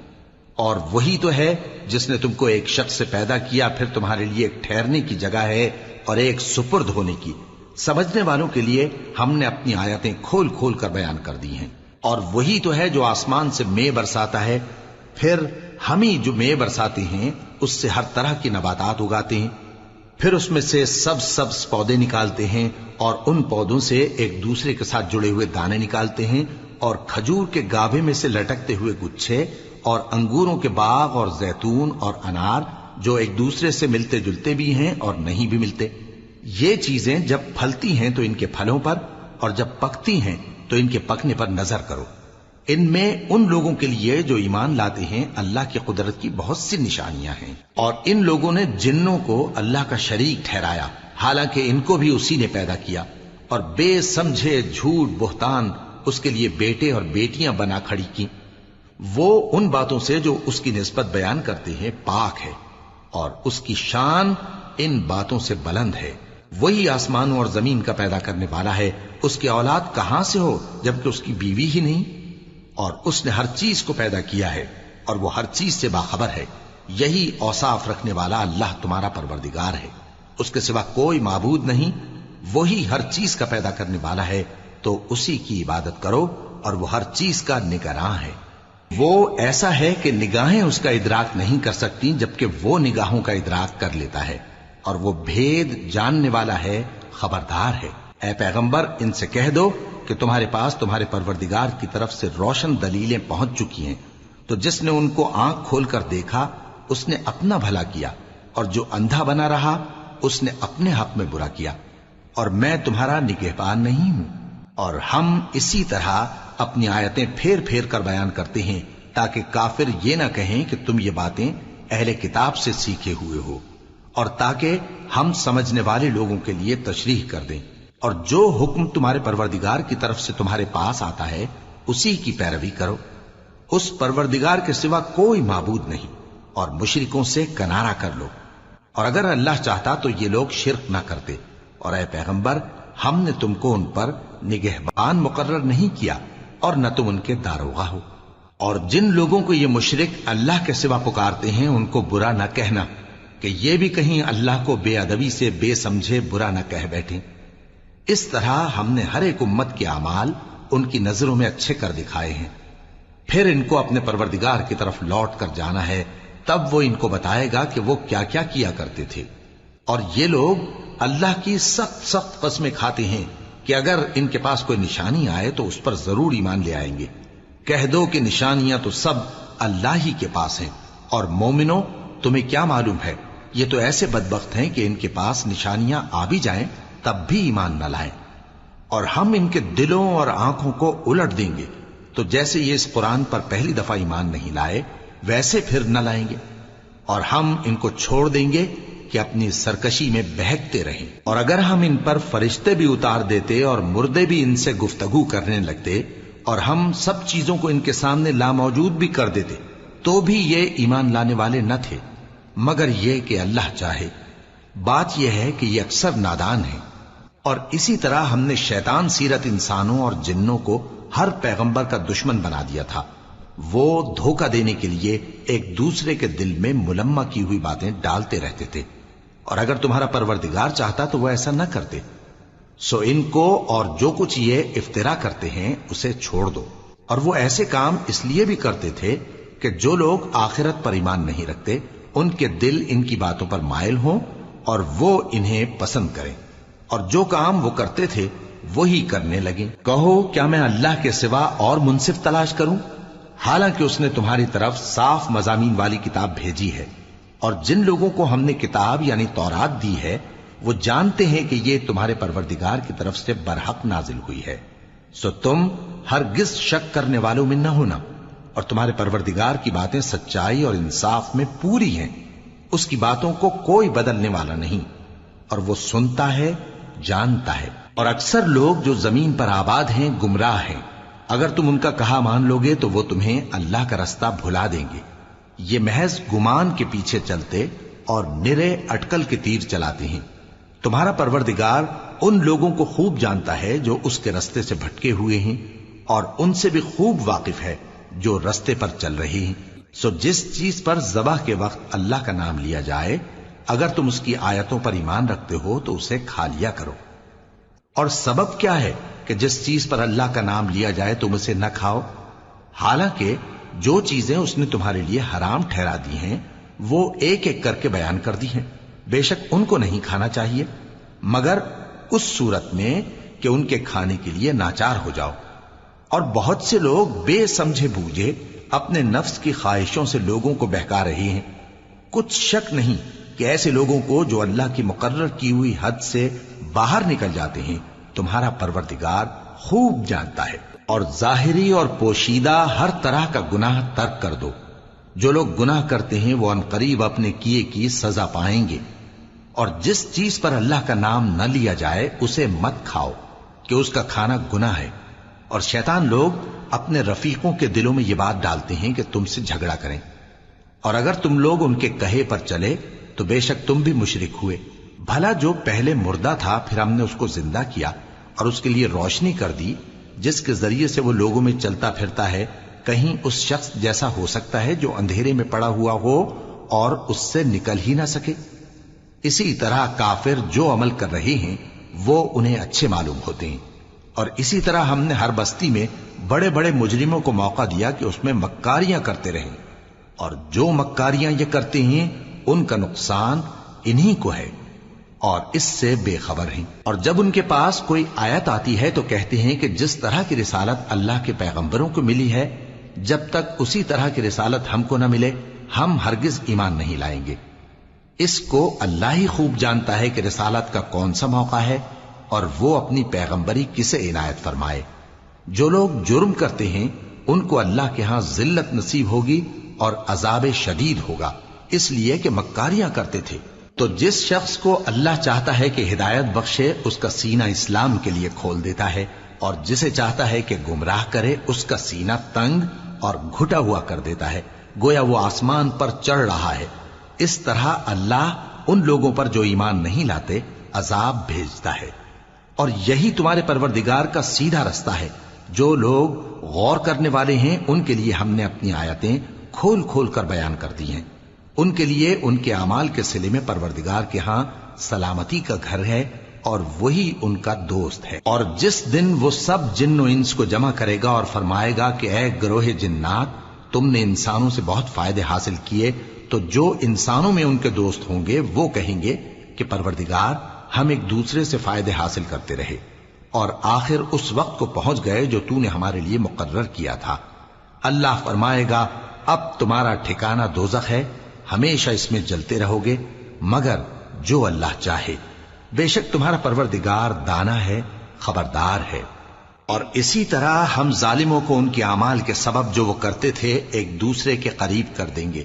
اور وہی تو ہے جس نے تم کو ایک شخص سے پیدا کیا، پھر تمہارے لیے ایک ٹھہرنے کی جگہ ہے اور ایک سپرد ہونے کی۔ سمجھنے والوں کے لیے ہم نے اپنی آیتیں کھول کھول کر بیان کر دی ہیں۔ اور وہی تو ہے جو آسمان سے مے برساتا ہے، پھر ہم ہی جو مے برساتے ہیں اس سے ہر طرح کی نباتات اگاتے ہیں، پھر اس میں سے سبز پودے نکالتے ہیں، اور ان پودوں سے ایک دوسرے کے ساتھ جڑے ہوئے دانے نکالتے ہیں، اور کھجور کے گابھے میں سے لٹکتے ہوئے گچھے، اور انگوروں کے باغ اور زیتون اور انار جو ایک دوسرے سے ملتے جلتے بھی ہیں اور نہیں بھی ملتے۔ یہ چیزیں جب پھلتی ہیں تو ان کے پھلوں پر، اور جب پکتی ہیں تو ان کے پکنے پر نظر کرو۔ ان میں ان لوگوں کے لیے جو ایمان لاتے ہیں اللہ کی قدرت کی بہت سی نشانیاں ہیں۔ اور ان لوگوں نے جنوں کو اللہ کا شریک ٹھہرایا، حالانکہ ان کو بھی اسی نے پیدا کیا، اور بے سمجھے جھوٹ بہتان اس کے لیے بیٹے اور بیٹیاں بنا کھڑی کی۔ وہ ان باتوں سے جو اس کی نسبت بیان کرتے ہیں پاک ہے، اور اس کی شان ان باتوں سے بلند ہے۔ وہی آسمانوں اور زمین کا پیدا کرنے والا ہے، اس کی اولاد کہاں سے ہو جبکہ اس کی بیوی ہی نہیں؟ اور اس نے ہر چیز کو پیدا کیا ہے، اور وہ ہر چیز سے باخبر ہے۔ یہی اوصاف رکھنے والا اللہ تمہارا پروردگار ہے، اس کے سوا کوئی معبود نہیں، وہی ہر چیز کا پیدا کرنے والا ہے، تو اسی کی عبادت کرو، اور وہ ہر چیز کا نگراں ہے۔ وہ ایسا ہے کہ نگاہیں اس کا ادراک نہیں کر سکتی، جبکہ وہ نگاہوں کا ادراک کر لیتا ہے، اور وہ بھید جاننے والا ہے، خبردار ہے۔ اے پیغمبر، ان سے کہہ دو کہ تمہارے پاس تمہارے پروردگار کی طرف سے روشن دلیلیں پہنچ چکی ہیں، تو جس نے ان کو آنکھ کھول کر دیکھا اس نے اپنا بھلا کیا، اور جو اندھا بنا رہا اس نے اپنے حق میں برا کیا، اور میں تمہارا نگہبان نہیں ہوں۔ اور ہم اسی طرح اپنی آیتیں پھیر پھیر کر بیان کرتے ہیں، تاکہ کافر یہ نہ کہیں کہ تم یہ باتیں اہل کتاب سے سیکھے ہوئے ہو، اور تاکہ ہم سمجھنے والے لوگوں کے لیے تشریح کر دیں۔ اور جو حکم تمہارے پروردگار کی طرف سے تمہارے پاس آتا ہے اسی کی پیروی کرو، اس پروردگار کے سوا کوئی معبود نہیں، اور مشرکوں سے کنارہ کر لو۔ اور اگر اللہ چاہتا تو یہ لوگ شرک نہ کرتے، اور اے پیغمبر، ہم نے تم کو ان پر نگہبان مقرر نہیں کیا، اور نہ تم ان کے داروغہ ہو۔ اور جن لوگوں کو یہ مشرک اللہ کے سوا پکارتے ہیں ان کو برا نہ کہنا، کہ یہ بھی کہیں اللہ کو بے ادبی سے بے سمجھے برا نہ کہہ بیٹھیں۔ اس طرح ہم نے ہر ایک امت کے اعمال ان کی نظروں میں اچھے کر دکھائے ہیں، پھر ان کو اپنے پروردگار کی طرف لوٹ کر جانا ہے، تب وہ ان کو بتائے گا کہ وہ کیا کیا کیا کرتے تھے۔ اور یہ لوگ اللہ کی سخت سخت قسمیں کھاتے ہیں کہ اگر ان کے پاس کوئی نشانی آئے تو اس پر ضرور ایمان لے آئیں گے۔ کہہ دو کہ نشانیاں تو سب اللہ ہی کے پاس ہیں، اور مومنوں تمہیں کیا معلوم ہے، یہ تو ایسے بدبخت ہیں کہ ان کے پاس نشانیاں آ بھی جائیں تب بھی ایمان نہ لائیں، اور ہم ان کے دلوں اور آنکھوں کو الٹ دیں گے، تو جیسے یہ اس قرآن پر پہلی دفعہ ایمان نہیں لائے ویسے پھر نہ لائیں گے، اور ہم ان کو چھوڑ دیں گے کہ اپنی سرکشی میں بہکتے رہیں۔ اور اگر ہم ان پر فرشتے بھی اتار دیتے اور مردے بھی ان سے گفتگو کرنے لگتے، اور ہم سب چیزوں کو ان کے سامنے لاموجود بھی کر دیتے، تو بھی یہ ایمان لانے والے نہ تھے، مگر یہ کہ اللہ چاہے۔ بات یہ ہے کہ یہ اکثر نادان ہیں۔ اور اسی طرح ہم نے شیطان سیرت انسانوں اور جنوں کو ہر پیغمبر کا دشمن بنا دیا تھا، وہ دھوکہ دینے کے لیے ایک دوسرے کے دل میں ملمہ کی ہوئی باتیں ڈالتے رہتے تھے، اور اگر تمہارا پروردگار چاہتا تو وہ ایسا نہ کرتے۔ سو ان کو اور جو کچھ یہ افترا کرتے ہیں اسے چھوڑ دو۔ اور وہ ایسے کام اس لیے بھی کرتے تھے کہ جو لوگ آخرت پر ایمان نہیں رکھتے ان کے دل ان کی باتوں پر مائل ہوں اور وہ انہیں پسند کریں، اور جو کام وہ کرتے تھے وہی کرنے لگیں۔ کہو کیا میں اللہ کے سوا اور منصف تلاش کروں، حالانکہ اس نے تمہاری طرف صاف مضامین والی کتاب بھیجی ہے، اور جن لوگوں کو ہم نے کتاب یعنی تورات دی ہے وہ جانتے ہیں کہ یہ تمہارے پروردگار کی طرف سے برحق نازل ہوئی ہے، سو تم ہرگز شک کرنے والوں میں نہ ہونا، اور تمہارے پروردگار کی باتیں سچائی اور انصاف میں پوری ہیں، اس کی باتوں کو کوئی بدلنے والا نہیں، اور وہ سنتا ہے، جانتا ہے۔ اور اکثر لوگ جو زمین پر آباد ہیں گمراہ ہیں، اگر تم ان کا کہا مان لوگے تو وہ تمہیں اللہ کا رستہ بھلا دیں گے۔ یہ محض گمان کے پیچھے چلتے اور نرے اٹکل کے تیر چلاتے ہیں۔ تمہارا پروردگار ان لوگوں کو خوب جانتا ہے جو اس کے رستے سے بھٹکے ہوئے ہیں، اور ان سے بھی خوب واقف ہے جو رستے پر چل رہی ہیں۔ سو جس چیز پر ذبح کے وقت اللہ کا نام لیا جائے، اگر تم اس کی آیتوں پر ایمان رکھتے ہو تو اسے کھا لیا کرو۔ اور سبب کیا ہے کہ جس چیز پر اللہ کا نام لیا جائے تم اسے نہ کھاؤ، حالانکہ جو چیزیں اس نے تمہارے لیے حرام ٹھہرا دی ہیں وہ ایک ایک کر کے بیان کر دی ہیں، بے شک ان کو نہیں کھانا چاہیے مگر اس صورت میں کہ ان کے کھانے کے لیے ناچار ہو جاؤ۔ اور بہت سے لوگ بے سمجھے بوجھے اپنے نفس کی خواہشوں سے لوگوں کو بہکا رہے ہیں۔ کچھ شک نہیں کہ ایسے لوگوں کو جو اللہ کی مقرر کی ہوئی حد سے باہر نکل جاتے ہیں تمہارا پروردگار خوب جانتا ہے۔ اور ظاہری اور پوشیدہ ہر طرح کا گناہ ترک کر دو۔ جو لوگ گناہ کرتے ہیں وہ عنقریب اپنے کیے کی سزا پائیں گے۔ اور جس چیز پر اللہ کا نام نہ لیا جائے اسے مت کھاؤ کہ اس کا کھانا گناہ ہے۔ اور شیطان لوگ اپنے رفیقوں کے دلوں میں یہ بات ڈالتے ہیں کہ تم سے جھگڑا کریں، اور اگر تم لوگ ان کے کہے پر چلے تو بے شک تم بھی مشرک ہوئے۔ بھلا جو پہلے مردہ تھا پھر ہم نے اس کو زندہ کیا اور اس کے لیے روشنی کر دی جس کے ذریعے سے وہ لوگوں میں چلتا پھرتا ہے، کہیں اس شخص جیسا ہو سکتا ہے جو اندھیرے میں پڑا ہوا ہو اور اس سے نکل ہی نہ سکے؟ اسی طرح کافر جو عمل کر رہے ہیں وہ انہیں اچھے معلوم ہوتے ہیں۔ اور اسی طرح ہم نے ہر بستی میں بڑے بڑے مجرموں کو موقع دیا کہ اس میں مکاریاں کرتے رہیں، اور جو مکاریاں یہ کرتے ہیں ان کا نقصان انہی کو ہے اور اس سے بے خبر ہیں۔ اور جب ان کے پاس کوئی آیت آتی ہے تو کہتے ہیں کہ جس طرح کی رسالت اللہ کے پیغمبروں کو ملی ہے، جب تک اسی طرح کی رسالت ہم کو نہ ملے ہم ہرگز ایمان نہیں لائیں گے۔ اس کو اللہ ہی خوب جانتا ہے کہ رسالت کا کون سا موقع ہے اور وہ اپنی پیغمبری کسے عنایت فرمائے۔ جو لوگ جرم کرتے ہیں ان کو اللہ کے ہاں ذلت نصیب ہوگی اور عذاب شدید ہوگا، اس لیے کہ مکاریاں کرتے تھے۔ تو جس شخص کو اللہ چاہتا ہے کہ ہدایت بخشے اس کا سینہ اسلام کے لیے کھول دیتا ہے، اور جسے چاہتا ہے کہ گمراہ کرے اس کا سینہ تنگ اور گھٹا ہوا کر دیتا ہے، گویا وہ آسمان پر چڑھ رہا ہے۔ اس طرح اللہ ان لوگوں پر جو ایمان نہیں لاتے عذاب بھیجتا ہے۔ اور یہی تمہارے پروردگار کا سیدھا رستہ ہے۔ جو لوگ غور کرنے والے ہیں ان کے لیے ہم نے اپنی آیتیں کھول کھول کر بیان کر دی ہیں۔ ان کے لیے ان کے اعمال کے صلے میں پروردگار کے ہاں سلامتی کا گھر ہے اور وہی ان کا دوست ہے۔ اور جس دن وہ سب جن و انس کو جمع کرے گا اور فرمائے گا کہ اے گروہ جنات، تم نے انسانوں سے بہت فائدے حاصل کیے، تو جو انسانوں میں ان کے دوست ہوں گے وہ کہیں گے کہ پروردگار ہم ایک دوسرے سے فائدے حاصل کرتے رہے اور آخر اس وقت کو پہنچ گئے جو تو نے ہمارے لیے مقرر کیا تھا۔ اللہ فرمائے گا اب تمہارا ٹھکانہ دوزخ ہے، ہمیشہ اس میں جلتے رہو گے مگر جو اللہ چاہے، بے شک تمہارا پروردگار دانا ہے، خبردار ہے۔ اور اسی طرح ہم ظالموں کو ان کے اعمال کے سبب جو وہ کرتے تھے ایک دوسرے کے قریب کر دیں گے۔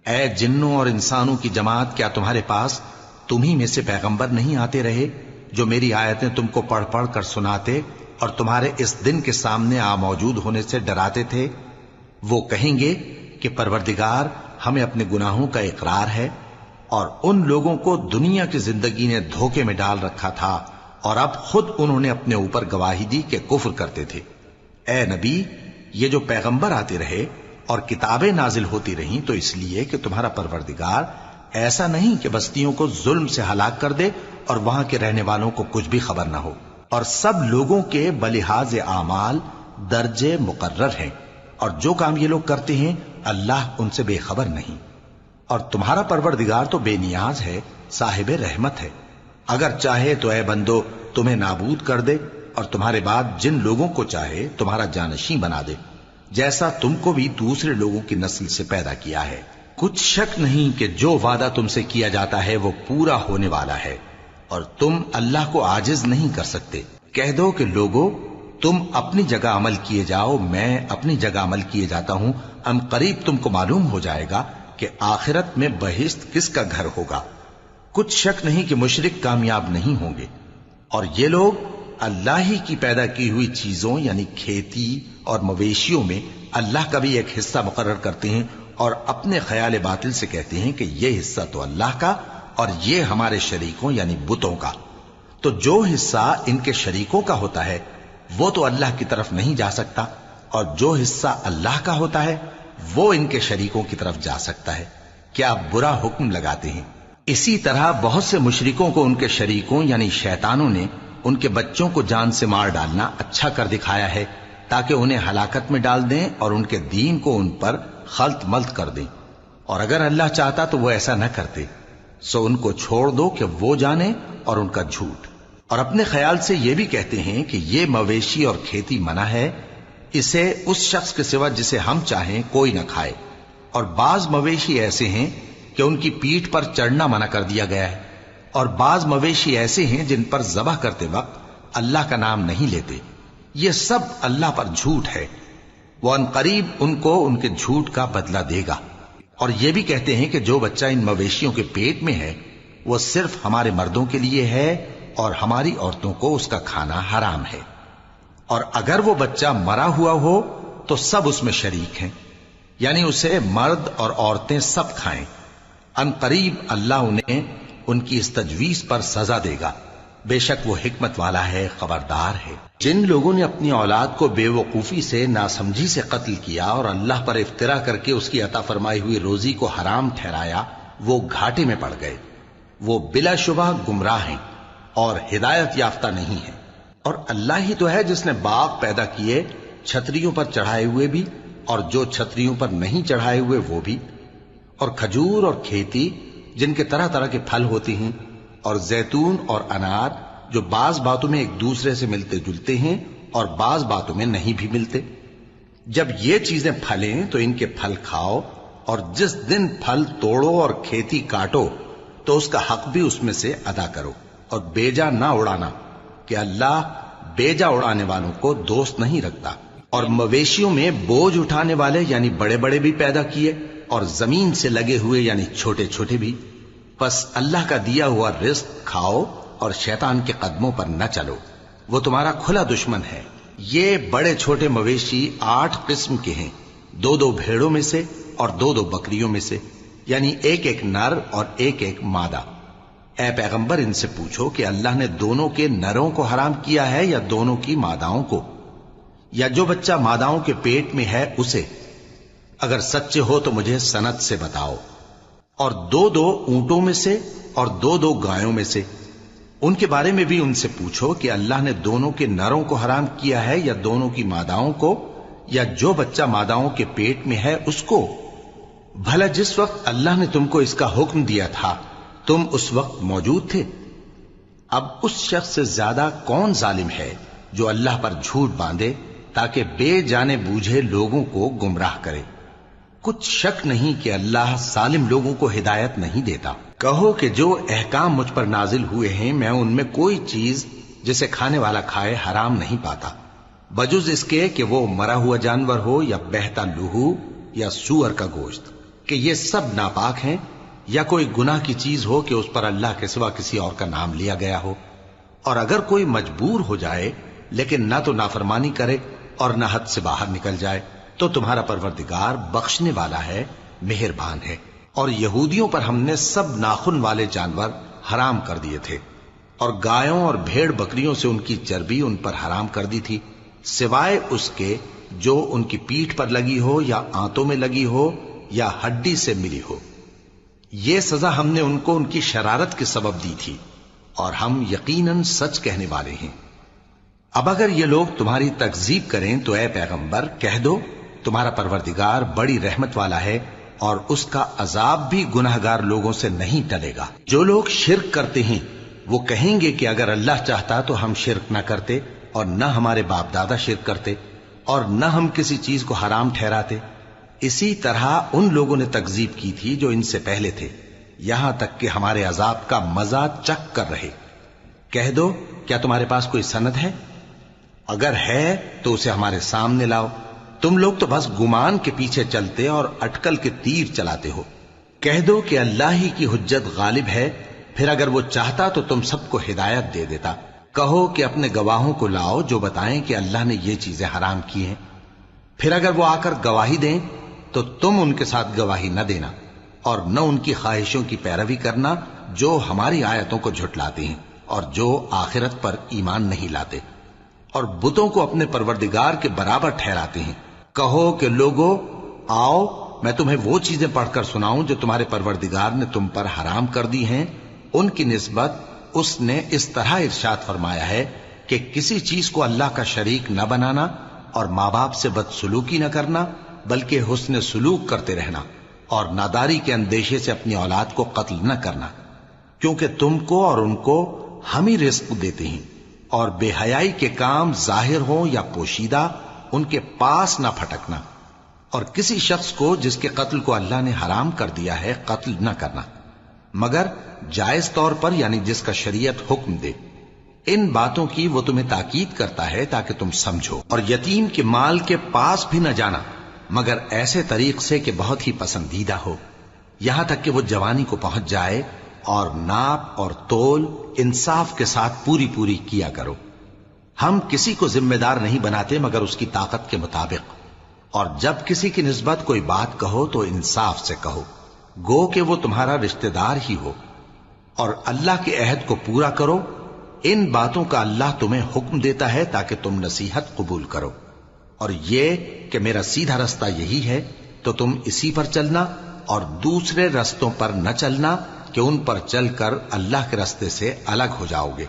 اے جنوں اور انسانوں کی جماعت، کیا تمہارے پاس تمہیں میں سے پیغمبر نہیں آتے رہے جو میری آیتیں تم کو پڑھ پڑھ کر سناتے اور تمہارے اس دن کے سامنے موجود ہونے سے ڈراتے تھے؟ وہ کہیں گے کہ پروردگار ہمیں اپنے گناہوں کا اقرار ہے، اور ان لوگوں کو دنیا کی زندگی نے دھوکے میں ڈال رکھا تھا اور اب خود انہوں نے اپنے اوپر گواہی دی کہ کفر کرتے تھے۔ اے نبی، یہ جو پیغمبر آتے رہے اور کتابیں نازل ہوتی رہیں تو اس لیے کہ تمہارا پروردگار ایسا نہیں کہ بستیوں کو ظلم سے ہلاک کر دے اور وہاں کے رہنے والوں کو کچھ بھی خبر نہ ہو، اور سب لوگوں کے بلحاظ اعمال درجے مقرر ہیں، اور جو کام یہ لوگ کرتے ہیں اللہ ان سے بے خبر نہیں۔ اور تمہارا پروردگار تو بے نیاز ہے، صاحب رحمت ہے، اگر چاہے تو اے بندو تمہیں نابود کر دے اور تمہارے بعد جن لوگوں کو چاہے تمہارا جانشین بنا دے، جیسا تم کو بھی دوسرے لوگوں کی نسل سے پیدا کیا ہے۔ کچھ شک نہیں کہ جو وعدہ تم سے کیا جاتا ہے وہ پورا ہونے والا ہے، اور تم اللہ کو عاجز نہیں کر سکتے۔ کہہ دو کہ لوگو تم اپنی جگہ عمل کیے جاؤ، میں اپنی جگہ عمل کیے جاتا ہوں، ان قریب تم کو معلوم ہو جائے گا کہ آخرت میں بہشت کس کا گھر ہوگا۔ کچھ شک نہیں کہ مشرک کامیاب نہیں ہوں گے۔ اور یہ لوگ اللہ ہی کی پیدا کی ہوئی چیزوں یعنی کھیتی اور مویشیوں میں اللہ کا بھی ایک حصہ مقرر کرتے ہیں اور اپنے خیال باطل سے کہتے ہیں کہ یہ حصہ تو اللہ کا اور یہ ہمارے شریکوں یعنی بتوں کا۔ تو جو حصہ ان کے شریکوں کا ہوتا ہے وہ تو اللہ کی طرف نہیں جا سکتا، اور جو حصہ اللہ کا ہوتا ہے وہ ان کے شریکوں کی طرف جا سکتا ہے۔ کیا برا حکم لگاتے ہیں؟ اسی طرح بہت سے مشرکوں کو ان کے شریکوں یعنی شیطانوں نے ان کے بچوں کو جان سے مار ڈالنا اچھا کر دکھایا ہے تاکہ انہیں ہلاکت میں ڈال دیں اور ان کے دین کو ان پر خلط ملط کر دیں، اور اگر اللہ چاہتا تو وہ ایسا نہ کرتے۔ سو ان کو چھوڑ دو کہ وہ جانے اور ان کا جھوٹ۔ اور اپنے خیال سے یہ بھی کہتے ہیں کہ یہ مویشی اور کھیتی منع ہے، اسے اس شخص کے سوا جسے ہم چاہیں کوئی نہ کھائے، اور بعض مویشی ایسے ہیں کہ ان کی پیٹھ پر چڑھنا منع کر دیا گیا ہے، اور بعض مویشی ایسے ہیں جن پر ذبح کرتے وقت اللہ کا نام نہیں لیتے۔ یہ سب اللہ پر جھوٹ ہے، وہ ان قریب ان کو ان کے جھوٹ کا بدلہ دے گا۔ اور یہ بھی کہتے ہیں کہ جو بچہ ان مویشیوں کے پیٹ میں ہے وہ صرف ہمارے مردوں کے لیے ہے اور ہماری عورتوں کو اس کا کھانا حرام ہے، اور اگر وہ بچہ مرا ہوا ہو تو سب اس میں شریک ہیں، یعنی اسے مرد اور عورتیں سب کھائیں۔ ان قریب اللہ انہیں ان کی اس تجویز پر سزا دے گا، بے شک وہ حکمت والا ہے، خبردار ہے۔ جن لوگوں نے اپنی اولاد کو بے وقوفی سے ناسمجھی سے قتل کیا اور اللہ پر افترا کر کے اس کی عطا فرمائی ہوئی روزی کو حرام ٹھہرایا، وہ گھاٹے میں پڑ گئے، وہ بلا شبہ گمراہ ہیں۔ اور ہدایت یافتہ نہیں ہے۔ اور اللہ ہی تو ہے جس نے باغ پیدا کیے، چھتریوں پر چڑھائے ہوئے بھی اور جو چھتریوں پر نہیں چڑھائے ہوئے وہ بھی، اور کھجور اور کھیتی جن کے طرح طرح کے پھل ہوتے ہیں، اور زیتون اور انار جو بعض باتوں میں ایک دوسرے سے ملتے جلتے ہیں اور بعض باتوں میں نہیں بھی ملتے۔ جب یہ چیزیں پھلیں تو ان کے پھل کھاؤ، اور جس دن پھل توڑو اور کھیتی کاٹو تو اس کا حق بھی اس میں سے ادا کرو، اور بیجا نہ اڑانا کہ اللہ بیجا اڑانے والوں کو دوست نہیں رکھتا۔ اور مویشیوں میں بوجھ اٹھانے والے یعنی بڑے بڑے بھی پیدا کیے، اور زمین سے لگے ہوئے یعنی چھوٹے چھوٹے بھی۔ پس اللہ کا دیا ہوا رزق کھاؤ اور شیطان کے قدموں پر نہ چلو، وہ تمہارا کھلا دشمن ہے۔ یہ بڑے چھوٹے مویشی 8 قسم کے ہیں، 2 بھیڑوں میں سے اور 2 بکریوں میں سے، یعنی ایک نر اور ایک مادہ۔ اے پیغمبر ان سے پوچھو کہ اللہ نے دونوں کے نروں کو حرام کیا ہے یا دونوں کی ماداؤں کو، یا جو بچہ ماداؤں کے پیٹ میں ہے اسے؟ اگر سچے ہو تو مجھے سند سے بتاؤ۔ اور 2 اونٹوں میں سے اور 2 گایوں میں سے، ان کے بارے میں بھی ان سے پوچھو کہ اللہ نے دونوں کے نروں کو حرام کیا ہے یا دونوں کی ماداؤں کو، یا جو بچہ ماداؤں کے پیٹ میں ہے اس کو؟ بھلا جس وقت اللہ نے تم کو اس کا حکم دیا تھا تم اس وقت موجود تھے؟ اب اس شخص سے زیادہ کون ظالم ہے جو اللہ پر جھوٹ باندھے تاکہ بے جانے بوجھے لوگوں کو گمراہ کرے؟ کچھ شک نہیں کہ اللہ ظالم لوگوں کو ہدایت نہیں دیتا۔ کہو کہ جو احکام مجھ پر نازل ہوئے ہیں میں ان میں کوئی چیز جسے کھانے والا کھائے حرام نہیں پاتا، بجز اس کے کہ وہ مرا ہوا جانور ہو یا بہتا لہو یا سور کا گوشت، کہ یہ سب ناپاک ہیں، یا کوئی گناہ کی چیز ہو کہ اس پر اللہ کے سوا کسی اور کا نام لیا گیا ہو۔ اور اگر کوئی مجبور ہو جائے لیکن نہ تو نافرمانی کرے اور نہ حد سے باہر نکل جائے تو تمہارا پروردگار بخشنے والا ہے، مہربان ہے۔ اور یہودیوں پر ہم نے سب ناخن والے جانور حرام کر دیے تھے، اور گایوں اور بھیڑ بکریوں سے ان کی چربی ان پر حرام کر دی تھی، سوائے اس کے جو ان کی پیٹھ پر لگی ہو یا آنتوں میں لگی ہو یا ہڈی سے ملی ہو۔ یہ سزا ہم نے ان کو ان کی شرارت کے سبب دی تھی، اور ہم یقیناً سچ کہنے والے ہیں۔ اب اگر یہ لوگ تمہاری تکذیب کریں تو اے پیغمبر کہہ دو تمہارا پروردگار بڑی رحمت والا ہے، اور اس کا عذاب بھی گناہگار لوگوں سے نہیں ٹلے گا۔ جو لوگ شرک کرتے ہیں وہ کہیں گے کہ اگر اللہ چاہتا تو ہم شرک نہ کرتے، اور نہ ہمارے باپ دادا شرک کرتے، اور نہ ہم کسی چیز کو حرام ٹھہراتے۔ اسی طرح ان لوگوں نے تکذیب کی تھی جو ان سے پہلے تھے، یہاں تک کہ ہمارے عذاب کا مزہ چکھ کر رہے۔ کہہ دو کیا تمہارے پاس کوئی سند ہے؟ اگر ہے تو اسے ہمارے سامنے لاؤ۔ تم لوگ تو بس گمان کے پیچھے چلتے اور اٹکل کے تیر چلاتے ہو۔ کہہ دو کہ اللہ ہی کی حجت غالب ہے، پھر اگر وہ چاہتا تو تم سب کو ہدایت دے دیتا۔ کہو کہ اپنے گواہوں کو لاؤ جو بتائیں کہ اللہ نے یہ چیزیں حرام کی ہیں، پھر اگر وہ آ کر گواہی دیں تو تم ان کے ساتھ گواہی نہ دینا، اور نہ ان کی خواہشوں کی پیروی کرنا جو ہماری آیتوں کو جھٹلاتے ہیں اور جو آخرت پر ایمان نہیں لاتے، اور بتوں کو اپنے پروردگار کے برابر ٹھہراتے ہیں۔ کہو کہ لوگو آؤ میں تمہیں وہ چیزیں پڑھ کر سناؤں جو تمہارے پروردگار نے تم پر حرام کر دی ہیں۔ ان کی نسبت اس نے اس طرح ارشاد فرمایا ہے کہ کسی چیز کو اللہ کا شریک نہ بنانا، اور ماں باپ سے بدسلوکی نہ کرنا بلکہ حسن سلوک کرتے رہنا، اور ناداری کے اندیشے سے اپنی اولاد کو قتل نہ کرنا، کیونکہ تم کو اور ان کو ہم ہی رزق دیتے ہیں۔ اور بے حیائی کے کام ظاہر ہوں یا پوشیدہ ان کے پاس نہ پھٹکنا، اور کسی شخص کو جس کے قتل کو اللہ نے حرام کر دیا ہے قتل نہ کرنا، مگر جائز طور پر یعنی جس کا شریعت حکم دے۔ ان باتوں کی وہ تمہیں تاکید کرتا ہے تاکہ تم سمجھو۔ اور یتیم کے مال کے پاس بھی نہ جانا مگر ایسے طریق سے کہ بہت ہی پسندیدہ ہو، یہاں تک کہ وہ جوانی کو پہنچ جائے، اور ناپ اور تول انصاف کے ساتھ پوری پوری کیا کرو۔ ہم کسی کو ذمہ دار نہیں بناتے مگر اس کی طاقت کے مطابق، اور جب کسی کی نسبت کوئی بات کہو تو انصاف سے کہو، گو کہ وہ تمہارا رشتہ دار ہی ہو، اور اللہ کے عہد کو پورا کرو۔ ان باتوں کا اللہ تمہیں حکم دیتا ہے تاکہ تم نصیحت قبول کرو، اور یہ کہ میرا سیدھا رستہ یہی ہے تو تم اسی پر چلنا، اور دوسرے رستوں پر نہ چلنا کہ ان پر چل کر اللہ کے رستے سے الگ ہو جاؤ گے۔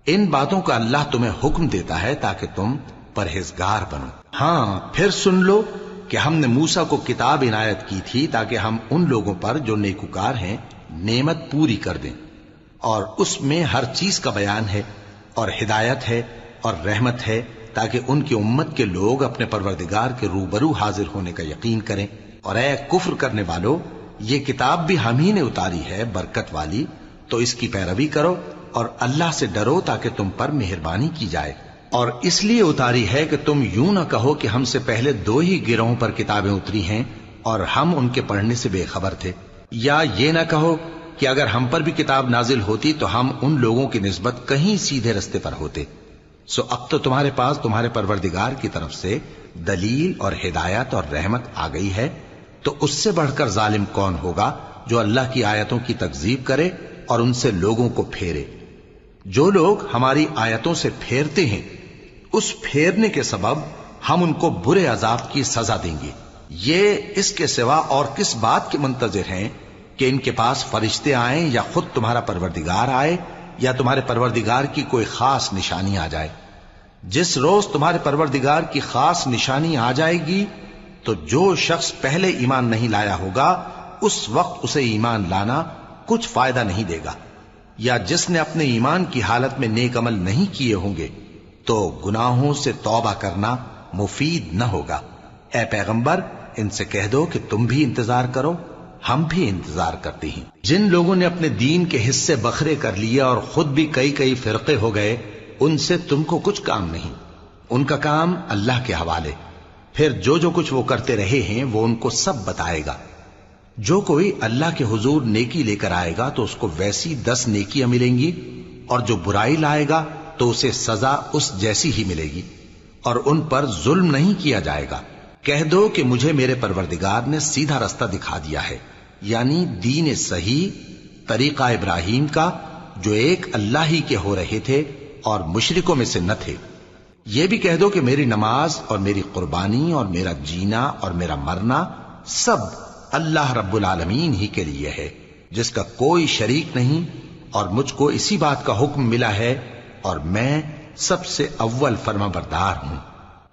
ان باتوں کا اللہ تمہیں حکم دیتا ہے تاکہ تم پرہیزگار بنو۔ ہاں پھر سن لو کہ ہم نے موسیٰ کو کتاب عنایت کی تھی تاکہ ہم ان لوگوں پر جو نیکوکار ہیں نعمت پوری کر دیں، اور اس میں ہر چیز کا بیان ہے اور ہدایت ہے اور رحمت ہے، تاکہ ان کی امت کے لوگ اپنے پروردگار کے روبرو حاضر ہونے کا یقین کریں۔ اور اے کفر کرنے والو، یہ کتاب بھی ہم ہی نے اتاری ہے برکت والی، تو اس کی پیروی کرو اور اللہ سے ڈرو تاکہ تم پر مہربانی کی جائے۔ اور اس لیے اتاری ہے کہ تم یوں نہ کہو کہ ہم سے پہلے 2 ہی گروہوں پر کتابیں اتری ہیں اور ہم ان کے پڑھنے سے بے خبر تھے، یا یہ نہ کہو کہ اگر ہم پر بھی کتاب نازل ہوتی تو ہم ان لوگوں کی نسبت کہیں سیدھے رستے پر ہوتے۔ سو اب تو تمہارے پاس تمہارے پروردگار کی طرف سے دلیل اور ہدایت اور رحمت آ گئی ہے، تو اس سے بڑھ کر ظالم کون ہوگا جو اللہ کی آیتوں کی تکذیب کرے اور ان سے لوگوں کو پھیرے۔ جو لوگ ہماری آیتوں سے پھیرتے ہیں، اس پھیرنے کے سبب ہم ان کو برے عذاب کی سزا دیں گے۔ یہ اس کے سوا اور کس بات کے منتظر ہیں کہ ان کے پاس فرشتے آئیں یا خود تمہارا پروردگار آئے یا تمہارے پروردگار کی کوئی خاص نشانی آ جائے۔ جس روز تمہارے پروردگار کی خاص نشانی آ جائے گی تو جو شخص پہلے ایمان نہیں لایا ہوگا اس وقت اسے ایمان لانا کچھ فائدہ نہیں دے گا، یا جس نے اپنے ایمان کی حالت میں نیک عمل نہیں کیے ہوں گے تو گناہوں سے توبہ کرنا مفید نہ ہوگا۔ اے پیغمبر، ان سے کہہ دو کہ تم بھی انتظار کرو، ہم بھی انتظار کرتے ہیں۔ جن لوگوں نے اپنے دین کے حصے بکھرے کر لیے اور خود بھی کئی فرقے ہو گئے، ان سے تم کو کچھ کام نہیں، ان کا کام اللہ کے حوالے۔ پھر جو کچھ وہ کرتے رہے ہیں وہ ان کو سب بتائے گا۔ جو کوئی اللہ کے حضور نیکی لے کر آئے گا تو اس کو ویسی 10 نیکیاں ملیں گی، اور جو برائی لائے گا تو اسے سزا اس جیسی ہی ملے گی، اور ان پر ظلم نہیں کیا جائے گا۔ کہہ دو کہ مجھے میرے پروردگار نے سیدھا رستہ دکھا دیا ہے، یعنی دین صحیح، طریقہ ابراہیم کا، جو ایک اللہ ہی کے ہو رہے تھے اور مشرکوں میں سے نہ تھے۔ یہ بھی کہہ دو کہ میری نماز اور میری قربانی اور میرا جینا اور میرا مرنا سب اللہ رب العالمین ہی کے لیے ہے، جس کا کوئی شریک نہیں، اور مجھ کو اسی بات کا حکم ملا ہے اور میں سب سے اول فرما بردار ہوں۔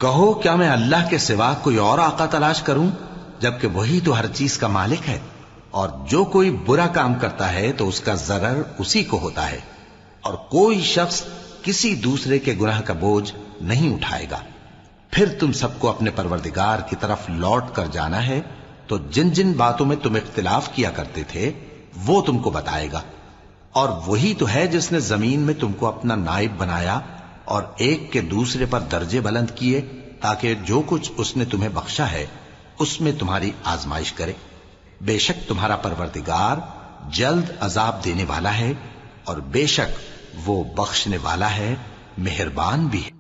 کہو کیا میں اللہ کے سوا کوئی اور آقا تلاش کروں جبکہ وہی تو ہر چیز کا مالک ہے؟ اور جو کوئی برا کام کرتا ہے تو اس کا ضرر اسی کو ہوتا ہے، اور کوئی شخص کسی دوسرے کے گناہ کا بوجھ نہیں اٹھائے گا۔ پھر تم سب کو اپنے پروردگار کی طرف لوٹ کر جانا ہے، تو جن جن باتوں میں تم اختلاف کیا کرتے تھے وہ تم کو بتائے گا۔ اور وہی تو ہے جس نے زمین میں تم کو اپنا نائب بنایا اور ایک کے دوسرے پر درجے بلند کیے، تاکہ جو کچھ اس نے تمہیں بخشا ہے اس میں تمہاری آزمائش کرے۔ بے شک تمہارا پروردگار جلد عذاب دینے والا ہے، اور بے شک وہ بخشنے والا ہے، مہربان بھی ہے۔